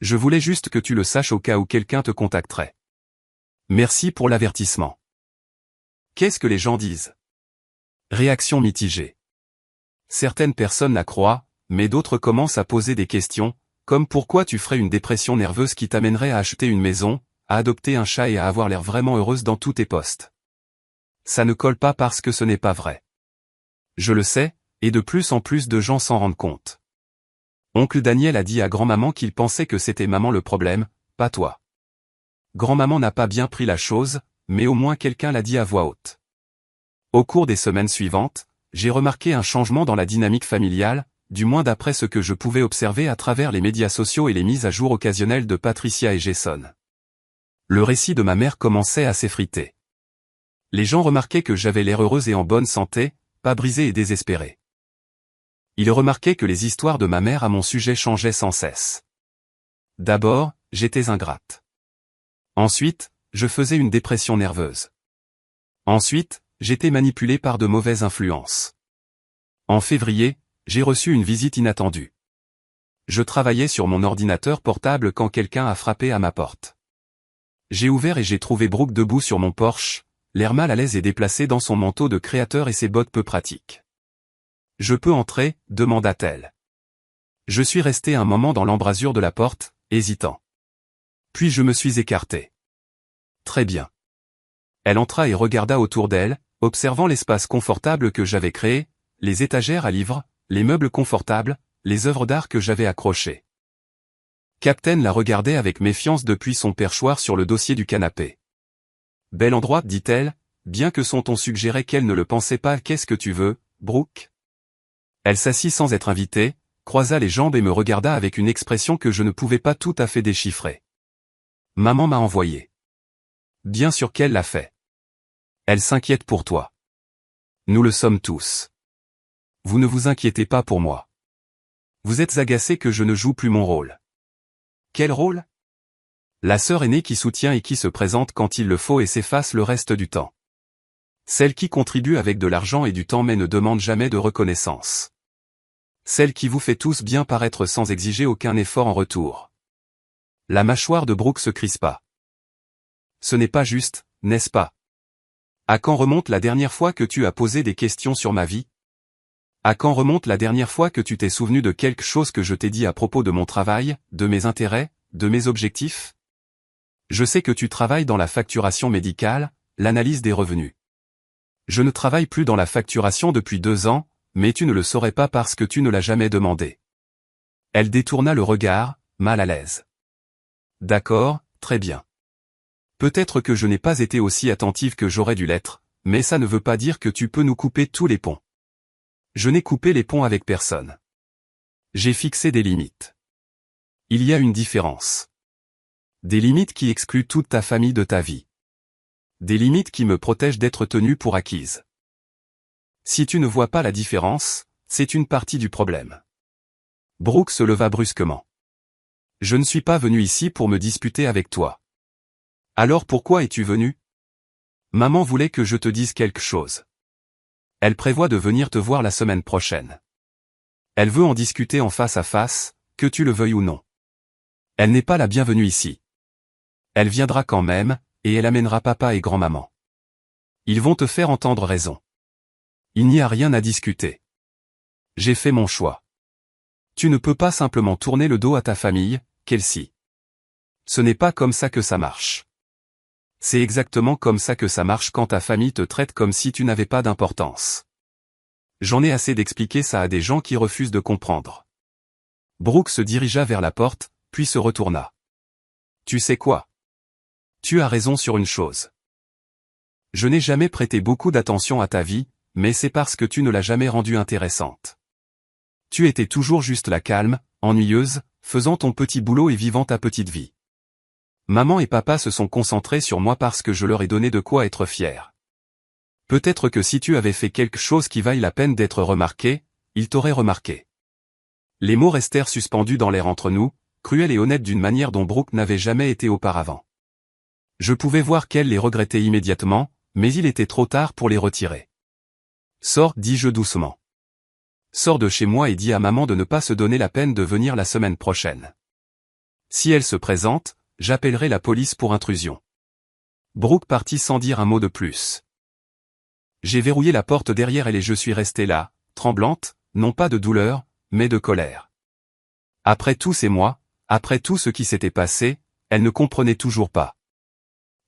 Je voulais juste que tu le saches au cas où quelqu'un te contacterait. Merci pour l'avertissement. Qu'est-ce que les gens disent? Réaction mitigée. Certaines personnes la croient, mais d'autres commencent à poser des questions, comme pourquoi tu ferais une dépression nerveuse qui t'amènerait à acheter une maison, à adopter un chat et à avoir l'air vraiment heureuse dans tous tes postes. Ça ne colle pas parce que ce n'est pas vrai. Je le sais, et de plus en plus de gens s'en rendent compte. Oncle Daniel a dit à grand-maman qu'il pensait que c'était maman le problème, pas toi. Grand-maman n'a pas bien pris la chose, mais au moins quelqu'un l'a dit à voix haute. Au cours des semaines suivantes, j'ai remarqué un changement dans la dynamique familiale, du moins d'après ce que je pouvais observer à travers les médias sociaux et les mises à jour occasionnelles de Patricia et Jason. Le récit de ma mère commençait à s'effriter. Les gens remarquaient que j'avais l'air heureuse et en bonne santé, pas brisée et désespérée. Ils remarquaient que les histoires de ma mère à mon sujet changeaient sans cesse. D'abord, j'étais ingrate. Ensuite, je faisais une dépression nerveuse. Ensuite, j'étais manipulé par de mauvaises influences. En février, j'ai reçu une visite inattendue. Je travaillais sur mon ordinateur portable quand quelqu'un a frappé à ma porte. J'ai ouvert et j'ai trouvé Brooke debout sur mon porche, l'air mal à l'aise et déplacé dans son manteau de créateur et ses bottes peu pratiques. « Je peux entrer ?» demanda-t-elle. Je suis resté un moment dans l'embrasure de la porte, hésitant. Puis je me suis écarté. Très bien. Elle entra et regarda autour d'elle, observant l'espace confortable que j'avais créé, les étagères à livres, les meubles confortables, les œuvres d'art que j'avais accrochées. Captain la regardait avec méfiance depuis son perchoir sur le dossier du canapé. « Bel endroit, dit-elle, bien que son ton suggérait qu'elle ne le pensait pas. Qu'est-ce que tu veux, Brooke ?» Elle s'assit sans être invitée, croisa les jambes et me regarda avec une expression que je ne pouvais pas tout à fait déchiffrer. Maman m'a envoyé. Bien sûr qu'elle l'a fait. Elle s'inquiète pour toi. Nous le sommes tous. Vous ne vous inquiétez pas pour moi. Vous êtes agacé que je ne joue plus mon rôle. Quel rôle? La sœur aînée qui soutient et qui se présente quand il le faut et s'efface le reste du temps. Celle qui contribue avec de l'argent et du temps mais ne demande jamais de reconnaissance. Celle qui vous fait tous bien paraître sans exiger aucun effort en retour. La mâchoire de Brooke se crispa. Ce n'est pas juste, n'est-ce pas? À quand remonte la dernière fois que tu as posé des questions sur ma vie? À quand remonte la dernière fois que tu t'es souvenu de quelque chose que je t'ai dit à propos de mon travail, de mes intérêts, de mes objectifs? Je sais que tu travailles dans la facturation médicale, l'analyse des revenus. Je ne travaille plus dans la facturation depuis 2 ans, mais tu ne le saurais pas parce que tu ne l'as jamais demandé. Elle détourna le regard, mal à l'aise. D'accord, très bien. Peut-être que je n'ai pas été aussi attentive que j'aurais dû l'être, mais ça ne veut pas dire que tu peux nous couper tous les ponts. Je n'ai coupé les ponts avec personne. J'ai fixé des limites. Il y a une différence. Des limites qui excluent toute ta famille de ta vie. Des limites qui me protègent d'être tenue pour acquise. Si tu ne vois pas la différence, c'est une partie du problème. Brooke se leva brusquement. Je ne suis pas venu ici pour me disputer avec toi. Alors pourquoi es-tu venu? Maman voulait que je te dise quelque chose. Elle prévoit de venir te voir la semaine prochaine. Elle veut en discuter en face à face, que tu le veuilles ou non. Elle n'est pas la bienvenue ici. Elle viendra quand même, et elle amènera papa et grand-maman. Ils vont te faire entendre raison. Il n'y a rien à discuter. J'ai fait mon choix. Tu ne peux pas simplement tourner le dos à ta famille, Kelsey. Ce n'est pas comme ça que ça marche. C'est exactement comme ça que ça marche quand ta famille te traite comme si tu n'avais pas d'importance. J'en ai assez d'expliquer ça à des gens qui refusent de comprendre. Brooke se dirigea vers la porte, puis se retourna. Tu sais quoi? Tu as raison sur une chose. Je n'ai jamais prêté beaucoup d'attention à ta vie, mais c'est parce que tu ne l'as jamais rendue intéressante. Tu étais toujours juste la calme, ennuyeuse, faisant ton petit boulot et vivant ta petite vie. Maman et papa se sont concentrés sur moi parce que je leur ai donné de quoi être fier. Peut-être que si tu avais fait quelque chose qui vaille la peine d'être remarqué, ils t'auraient remarqué. Les mots restèrent suspendus dans l'air entre nous, cruels et honnêtes d'une manière dont Brooke n'avait jamais été auparavant. Je pouvais voir qu'elle les regrettait immédiatement, mais il était trop tard pour les retirer. Sors, dis-je doucement. Sors de chez moi et dis à maman de ne pas se donner la peine de venir la semaine prochaine. Si elle se présente, j'appellerai la police pour intrusion. Brooke partit sans dire un mot de plus. J'ai verrouillé la porte derrière elle et je suis restée là, tremblante, non pas de douleur, mais de colère. Après tous ces mois, après tout ce qui s'était passé, elle ne comprenait toujours pas.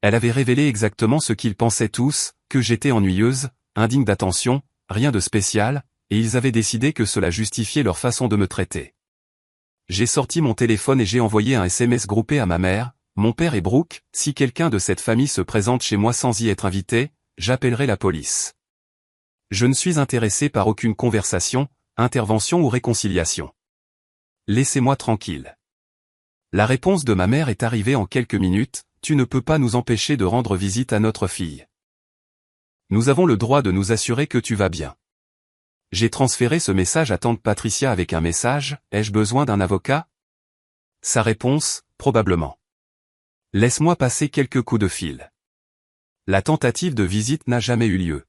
Elle avait révélé exactement ce qu'ils pensaient tous, que j'étais ennuyeuse, indigne d'attention, rien de spécial, et ils avaient décidé que cela justifiait leur façon de me traiter. J'ai sorti mon téléphone et j'ai envoyé un SMS groupé à ma mère, mon père et Brooke, si quelqu'un de cette famille se présente chez moi sans y être invité, j'appellerai la police. Je ne suis intéressé par aucune conversation, intervention ou réconciliation. Laissez-moi tranquille. La réponse de ma mère est arrivée en quelques minutes, tu ne peux pas nous empêcher de rendre visite à notre fille. Nous avons le droit de nous assurer que tu vas bien. J'ai transféré ce message à tante Patricia avec un message, ai-je besoin d'un avocat? Sa réponse, probablement. Laisse-moi passer quelques coups de fil. La tentative de visite n'a jamais eu lieu.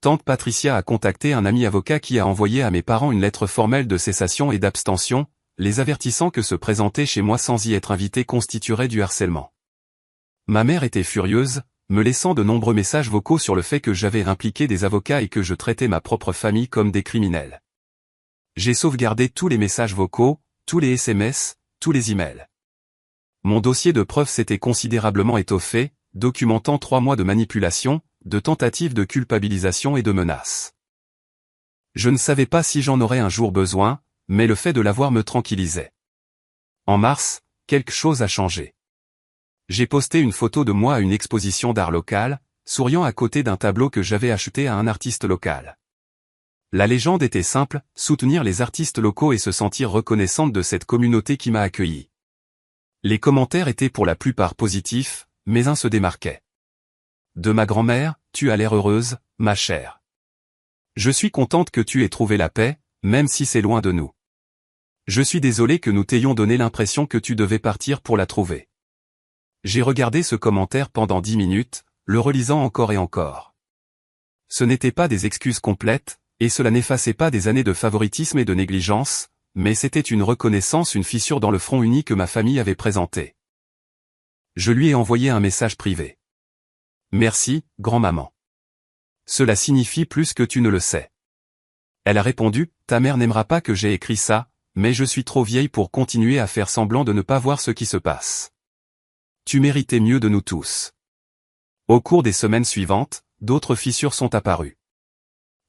Tante Patricia a contacté un ami avocat qui a envoyé à mes parents une lettre formelle de cessation et d'abstention, les avertissant que se présenter chez moi sans y être invité constituerait du harcèlement. Ma mère était furieuse, me laissant de nombreux messages vocaux sur le fait que j'avais impliqué des avocats et que je traitais ma propre famille comme des criminels. J'ai sauvegardé tous les messages vocaux, tous les SMS, tous les emails. Mon dossier de preuves s'était considérablement étoffé, documentant 3 mois de manipulation, de tentatives de culpabilisation et de menaces. Je ne savais pas si j'en aurais un jour besoin, mais le fait de l'avoir me tranquillisait. En mars, quelque chose a changé. J'ai posté une photo de moi à une exposition d'art local, souriant à côté d'un tableau que j'avais acheté à un artiste local. La légende était simple, soutenir les artistes locaux et se sentir reconnaissante de cette communauté qui m'a accueilli. Les commentaires étaient pour la plupart positifs, mais un se démarquait. De ma grand-mère, tu as l'air heureuse, ma chère. Je suis contente que tu aies trouvé la paix, même si c'est loin de nous. Je suis désolé que nous t'ayons donné l'impression que tu devais partir pour la trouver. J'ai regardé ce commentaire pendant 10 minutes, le relisant encore et encore. Ce n'étaient pas des excuses complètes, et cela n'effaçait pas des années de favoritisme et de négligence, mais c'était une reconnaissance, une fissure dans le front uni que ma famille avait présentée. Je lui ai envoyé un message privé. Merci, grand-maman. Cela signifie plus que tu ne le sais. Elle a répondu, ta mère n'aimera pas que j'ai écrit ça, mais je suis trop vieille pour continuer à faire semblant de ne pas voir ce qui se passe. Tu méritais mieux de nous tous. Au cours des semaines suivantes, d'autres fissures sont apparues.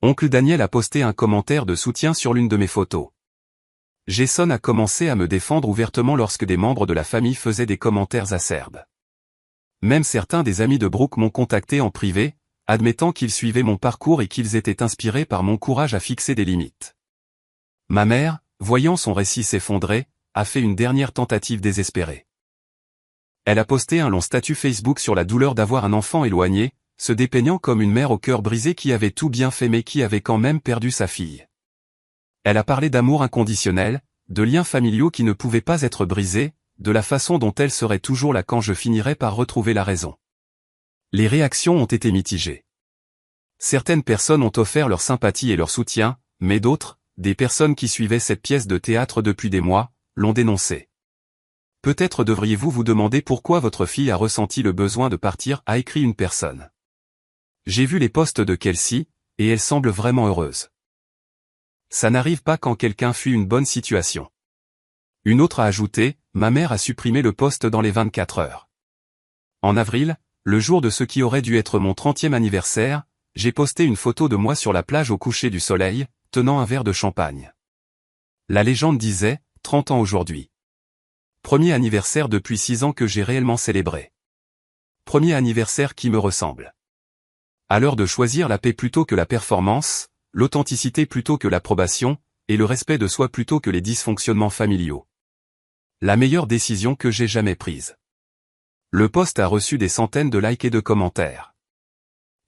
Oncle Daniel a posté un commentaire de soutien sur l'une de mes photos. Jason a commencé à me défendre ouvertement lorsque des membres de la famille faisaient des commentaires acerbes. Même certains des amis de Brooke m'ont contacté en privé, admettant qu'ils suivaient mon parcours et qu'ils étaient inspirés par mon courage à fixer des limites. Ma mère, voyant son récit s'effondrer, a fait une dernière tentative désespérée. Elle a posté un long statut Facebook sur la douleur d'avoir un enfant éloigné, se dépeignant comme une mère au cœur brisé qui avait tout bien fait mais qui avait quand même perdu sa fille. Elle a parlé d'amour inconditionnel, de liens familiaux qui ne pouvaient pas être brisés, de la façon dont elle serait toujours là quand je finirais par retrouver la raison. Les réactions ont été mitigées. Certaines personnes ont offert leur sympathie et leur soutien, mais d'autres, des personnes qui suivaient cette pièce de théâtre depuis des mois, l'ont dénoncée. Peut-être devriez-vous vous demander pourquoi votre fille a ressenti le besoin de partir, a écrit une personne. J'ai vu les posts de Kelsey, et elle semble vraiment heureuse. Ça n'arrive pas quand quelqu'un fuit une bonne situation. Une autre a ajouté, ma mère a supprimé le post dans les 24 heures. En avril, le jour de ce qui aurait dû être mon 30e anniversaire, j'ai posté une photo de moi sur la plage au coucher du soleil, tenant un verre de champagne. La légende disait, 30 ans aujourd'hui. Premier anniversaire depuis 6 ans que j'ai réellement célébré. Premier anniversaire qui me ressemble. À l'heure de choisir la paix plutôt que la performance, l'authenticité plutôt que l'approbation, et le respect de soi plutôt que les dysfonctionnements familiaux. La meilleure décision que j'ai jamais prise. Le post a reçu des centaines de likes et de commentaires.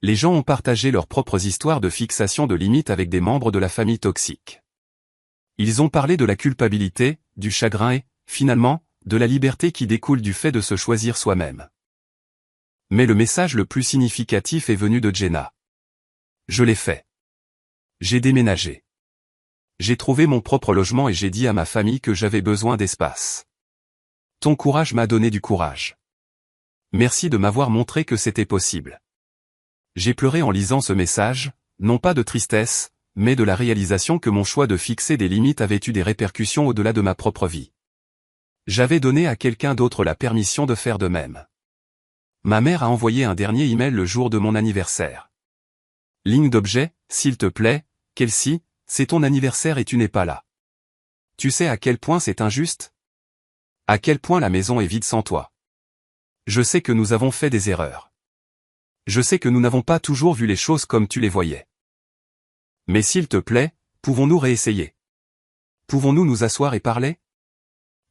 Les gens ont partagé leurs propres histoires de fixation de limites avec des membres de la famille toxique. Ils ont parlé de la culpabilité, du chagrin et, finalement, de la liberté qui découle du fait de se choisir soi-même. Mais le message le plus significatif est venu de Jenna. Je l'ai fait. J'ai déménagé. J'ai trouvé mon propre logement et j'ai dit à ma famille que j'avais besoin d'espace. Ton courage m'a donné du courage. Merci de m'avoir montré que c'était possible. J'ai pleuré en lisant ce message, non pas de tristesse, mais de la réalisation que mon choix de fixer des limites avait eu des répercussions au-delà de ma propre vie. J'avais donné à quelqu'un d'autre la permission de faire de même. Ma mère a envoyé un dernier email le jour de mon anniversaire. Ligne d'objet, s'il te plaît, Kelsey, c'est ton anniversaire et tu n'es pas là. Tu sais à quel point c'est injuste? À quel point la maison est vide sans toi? Je sais que nous avons fait des erreurs. Je sais que nous n'avons pas toujours vu les choses comme tu les voyais. Mais s'il te plaît, pouvons-nous réessayer? Pouvons-nous nous asseoir et parler?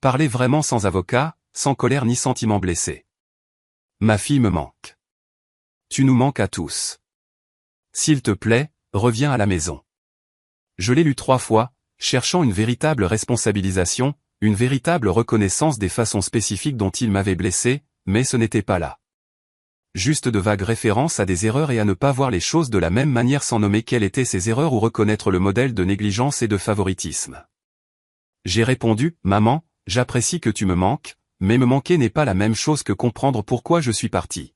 Parler vraiment sans avocat, sans colère ni sentiment blessé. Ma fille me manque. Tu nous manques à tous. S'il te plaît, reviens à la maison. Je l'ai lu 3 fois, cherchant une véritable responsabilisation, une véritable reconnaissance des façons spécifiques dont il m'avait blessé, mais ce n'était pas là. Juste de vagues références à des erreurs et à ne pas voir les choses de la même manière sans nommer quelles étaient ces erreurs ou reconnaître le modèle de négligence et de favoritisme. J'ai répondu, maman, j'apprécie que tu me manques, mais me manquer n'est pas la même chose que comprendre pourquoi je suis parti.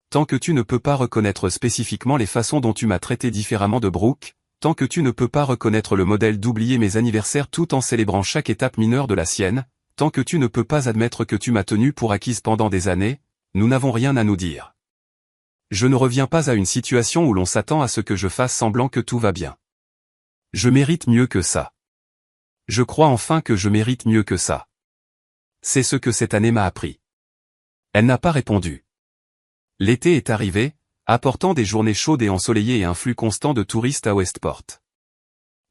Tant que tu ne peux pas reconnaître spécifiquement les façons dont tu m'as traité différemment de Brooke, tant que tu ne peux pas reconnaître le modèle d'oublier mes anniversaires tout en célébrant chaque étape mineure de la sienne, tant que tu ne peux pas admettre que tu m'as tenu pour acquise pendant des années, nous n'avons rien à nous dire. Je ne reviens pas à une situation où l'on s'attend à ce que je fasse semblant que tout va bien. Je mérite mieux que ça. Je crois enfin que je mérite mieux que ça. C'est ce que cette année m'a appris. Elle n'a pas répondu. L'été est arrivé, apportant des journées chaudes et ensoleillées et un flux constant de touristes à Westport.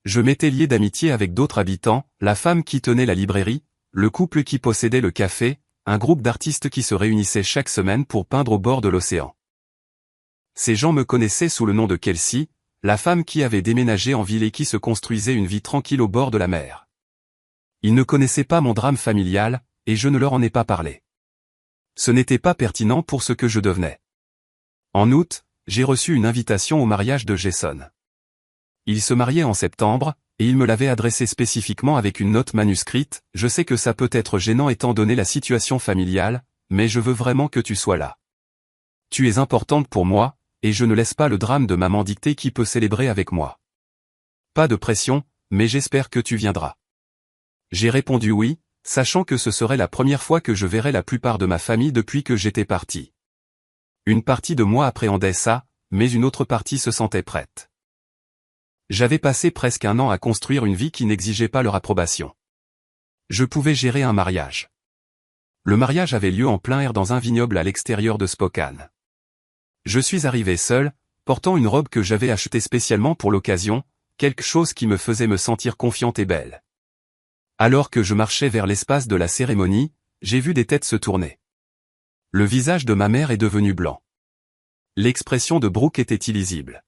Je m'étais lié d'amitié avec d'autres habitants, la femme qui tenait la librairie, le couple qui possédait le café, un groupe d'artistes qui se réunissaient chaque semaine pour peindre au bord de l'océan. Ces gens me connaissaient sous le nom de Kelsey, la femme qui avait déménagé en ville et qui se construisait une vie tranquille au bord de la mer. Ils ne connaissaient pas mon drame familial, et je ne leur en ai pas parlé. Ce n'était pas pertinent pour ce que je devenais. En août, j'ai reçu une invitation au mariage de Jason. Il se mariait en septembre, et il me l'avait adressé spécifiquement avec une note manuscrite. Je sais que ça peut être gênant étant donné la situation familiale, mais je veux vraiment que tu sois là. Tu es importante pour moi, et je ne laisse pas le drame de maman dicter qui peut célébrer avec moi. Pas de pression, mais j'espère que tu viendras. J'ai répondu oui, sachant que ce serait la première fois que je verrais la plupart de ma famille depuis que j'étais parti. Une partie de moi appréhendait ça, mais une autre partie se sentait prête. J'avais passé presque un an à construire une vie qui n'exigeait pas leur approbation. Je pouvais gérer un mariage. Le mariage avait lieu en plein air dans un vignoble à l'extérieur de Spokane. Je suis arrivé seul, portant une robe que j'avais achetée spécialement pour l'occasion, quelque chose qui me faisait me sentir confiante et belle. Alors que je marchais vers l'espace de la cérémonie, j'ai vu des têtes se tourner. Le visage de ma mère est devenu blanc. L'expression de Brooke était illisible.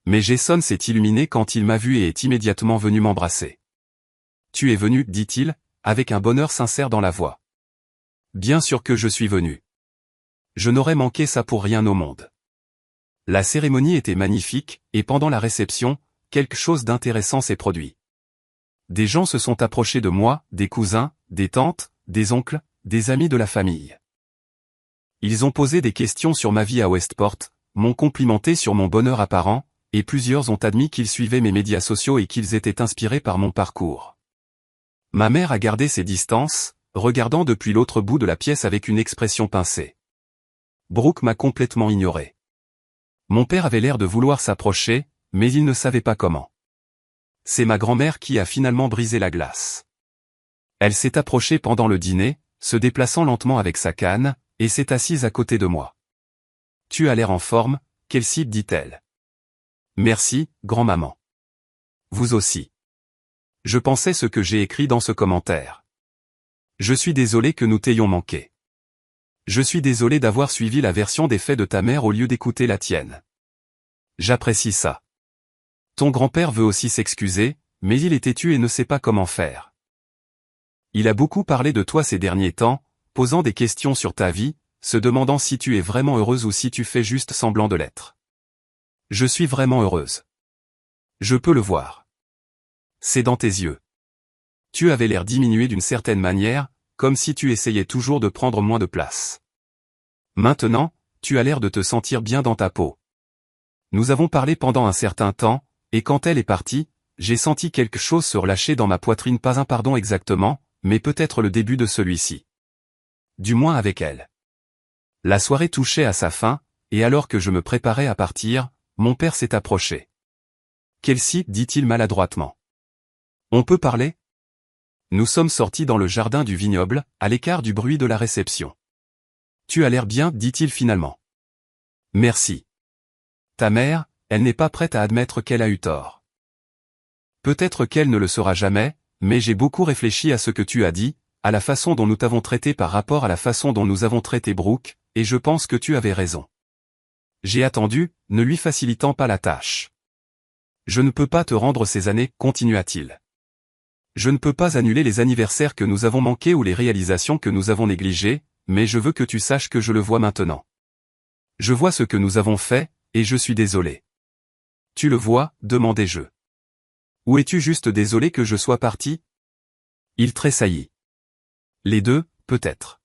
Mais Jason s'est illuminé quand il m'a vu et est immédiatement venu m'embrasser. « Tu es venu, dit-il, avec un bonheur sincère dans la voix. Bien sûr que je suis venu. Je n'aurais manqué ça pour rien au monde. » La cérémonie était magnifique, et pendant la réception, quelque chose d'intéressant s'est produit. Des gens se sont approchés de moi, des cousins, des tantes, des oncles, des amis de la famille. Ils ont posé des questions sur ma vie à Westport, m'ont complimenté sur mon bonheur apparent, et plusieurs ont admis qu'ils suivaient mes médias sociaux et qu'ils étaient inspirés par mon parcours. Ma mère a gardé ses distances, regardant depuis l'autre bout de la pièce avec une expression pincée. Brooke m'a complètement ignoré. Mon père avait l'air de vouloir s'approcher, mais il ne savait pas comment. C'est ma grand-mère qui a finalement brisé la glace. Elle s'est approchée pendant le dîner, se déplaçant lentement avec sa canne, et s'est assise à côté de moi. « Tu as l'air en forme, Kelsey, dit-elle. » « Merci, grand-maman. »« Vous aussi. » Je pensais ce que j'ai écrit dans ce commentaire. Je suis désolé que nous t'ayons manqué. Je suis désolé d'avoir suivi la version des faits de ta mère au lieu d'écouter la tienne. J'apprécie ça. Ton grand-père veut aussi s'excuser, mais il est têtu et ne sait pas comment faire. Il a beaucoup parlé de toi ces derniers temps, posant des questions sur ta vie, se demandant si tu es vraiment heureuse ou si tu fais juste semblant de l'être. Je suis vraiment heureuse. Je peux le voir. C'est dans tes yeux. Tu avais l'air diminué d'une certaine manière, comme si tu essayais toujours de prendre moins de place. Maintenant, tu as l'air de te sentir bien dans ta peau. Nous avons parlé pendant un certain temps, et quand elle est partie, j'ai senti quelque chose se relâcher dans ma poitrine, pas un pardon exactement, mais peut-être le début de celui-ci. Du moins avec elle. La soirée touchait à sa fin, et alors que je me préparais à partir, mon père s'est approché. « Kelsey, dit-il maladroitement. On peut parler ? » Nous sommes sortis dans le jardin du vignoble, à l'écart du bruit de la réception. « Tu as l'air bien, dit-il finalement. »« Merci. Ta mère, elle n'est pas prête à admettre qu'elle a eu tort. Peut-être qu'elle ne le sera jamais, mais j'ai beaucoup réfléchi à ce que tu as dit, à la façon dont nous t'avons traité par rapport à la façon dont nous avons traité Brooke, et je pense que tu avais raison. J'ai attendu, ne lui facilitant pas la tâche. Je ne peux pas te rendre ces années, continua-t-il. Je ne peux pas annuler les anniversaires que nous avons manqués ou les réalisations que nous avons négligées, mais je veux que tu saches que je le vois maintenant. Je vois ce que nous avons fait, et je suis désolé. Tu le vois, demandai-je. Ou es-tu juste désolé que je sois parti ? Il tressaillit. Les deux, peut-être.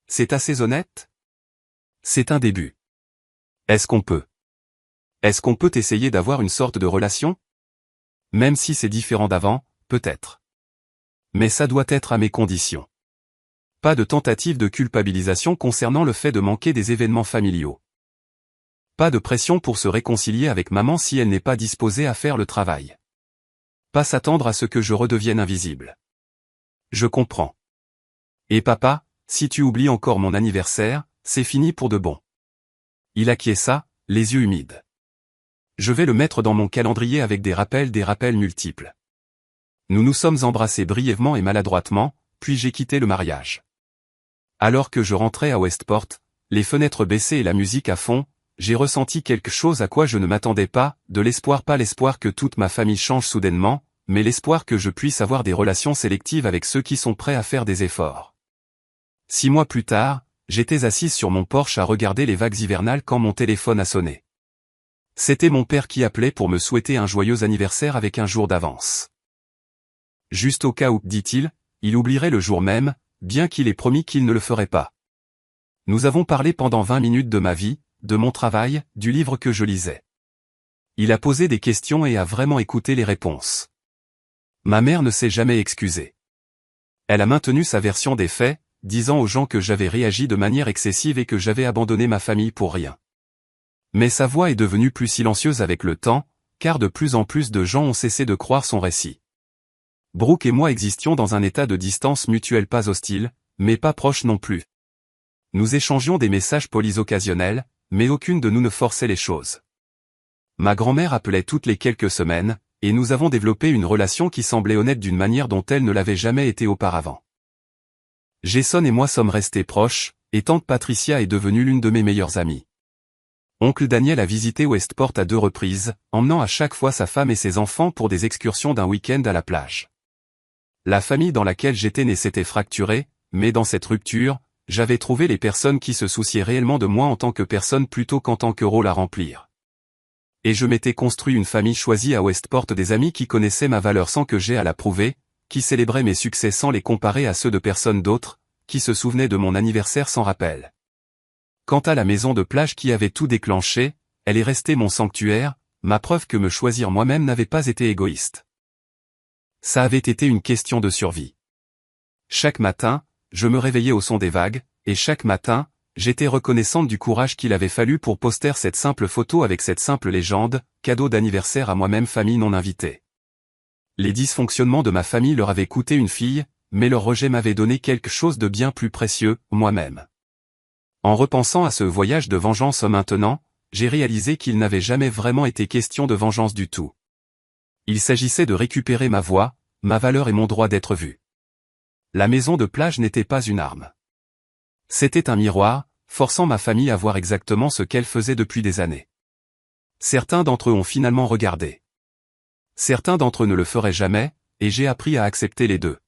C'est assez honnête ? C'est un début. Est-ce qu'on peut essayer d'avoir une sorte de relation ? Même si c'est différent d'avant, peut-être. Mais ça doit être à mes conditions. Pas de tentative de culpabilisation concernant le fait de manquer des événements familiaux. Pas de pression pour se réconcilier avec maman si elle n'est pas disposée à faire le travail. Pas s'attendre à ce que je redevienne invisible. Je comprends. Et papa, si tu oublies encore mon anniversaire, c'est fini pour de bon. Il acquiesça, les yeux humides. Je vais le mettre dans mon calendrier avec des rappels multiples. Nous nous sommes embrassés brièvement et maladroitement, puis j'ai quitté le mariage. Alors que je rentrais à Westport, les fenêtres baissées et la musique à fond, j'ai ressenti quelque chose à quoi je ne m'attendais pas, de l'espoir, pas l'espoir que toute ma famille change soudainement, mais l'espoir que je puisse avoir des relations sélectives avec ceux qui sont prêts à faire des efforts. 6 mois plus tard, j'étais assise sur mon porche à regarder les vagues hivernales quand mon téléphone a sonné. C'était mon père qui appelait pour me souhaiter un joyeux anniversaire avec un jour d'avance. Juste au cas où, dit-il, il oublierait le jour même, bien qu'il ait promis qu'il ne le ferait pas. Nous avons parlé pendant 20 minutes de ma vie, de mon travail, du livre que je lisais. Il a posé des questions et a vraiment écouté les réponses. Ma mère ne s'est jamais excusée. Elle a maintenu sa version des faits, disant aux gens que j'avais réagi de manière excessive et que j'avais abandonné ma famille pour rien. Mais sa voix est devenue plus silencieuse avec le temps, car de plus en plus de gens ont cessé de croire son récit. Brooke et moi existions dans un état de distance mutuelle pas hostile, mais pas proche non plus. Nous échangions des messages polis occasionnels, mais aucune de nous ne forçait les choses. Ma grand-mère appelait toutes les quelques semaines, et nous avons développé une relation qui semblait honnête d'une manière dont elle ne l'avait jamais été auparavant. Jason et moi sommes restés proches, et tante Patricia est devenue l'une de mes meilleures amies. Oncle Daniel a visité Westport à 2 reprises, emmenant à chaque fois sa femme et ses enfants pour des excursions d'un week-end à la plage. La famille dans laquelle j'étais née s'était fracturée, mais dans cette rupture, j'avais trouvé les personnes qui se souciaient réellement de moi en tant que personne plutôt qu'en tant que rôle à remplir. Et je m'étais construit une famille choisie à Westport, des amis qui connaissaient ma valeur sans que j'aie à la prouver, qui célébraient mes succès sans les comparer à ceux de personnes d'autres, qui se souvenaient de mon anniversaire sans rappel. Quant à la maison de plage qui avait tout déclenché, elle est restée mon sanctuaire, ma preuve que me choisir moi-même n'avait pas été égoïste. Ça avait été une question de survie. Chaque matin, je me réveillais au son des vagues, et chaque matin, j'étais reconnaissante du courage qu'il avait fallu pour poster cette simple photo avec cette simple légende, cadeau d'anniversaire à moi-même, famille non invitée. Les dysfonctionnements de ma famille leur avaient coûté une fille, mais leur rejet m'avait donné quelque chose de bien plus précieux, moi-même. En repensant à ce voyage de vengeance maintenant, j'ai réalisé qu'il n'avait jamais vraiment été question de vengeance du tout. Il s'agissait de récupérer ma voix, ma valeur et mon droit d'être vu. La maison de plage n'était pas une arme. C'était un miroir, forçant ma famille à voir exactement ce qu'elle faisait depuis des années. Certains d'entre eux ont finalement regardé. Certains d'entre eux ne le feraient jamais, et j'ai appris à accepter les deux.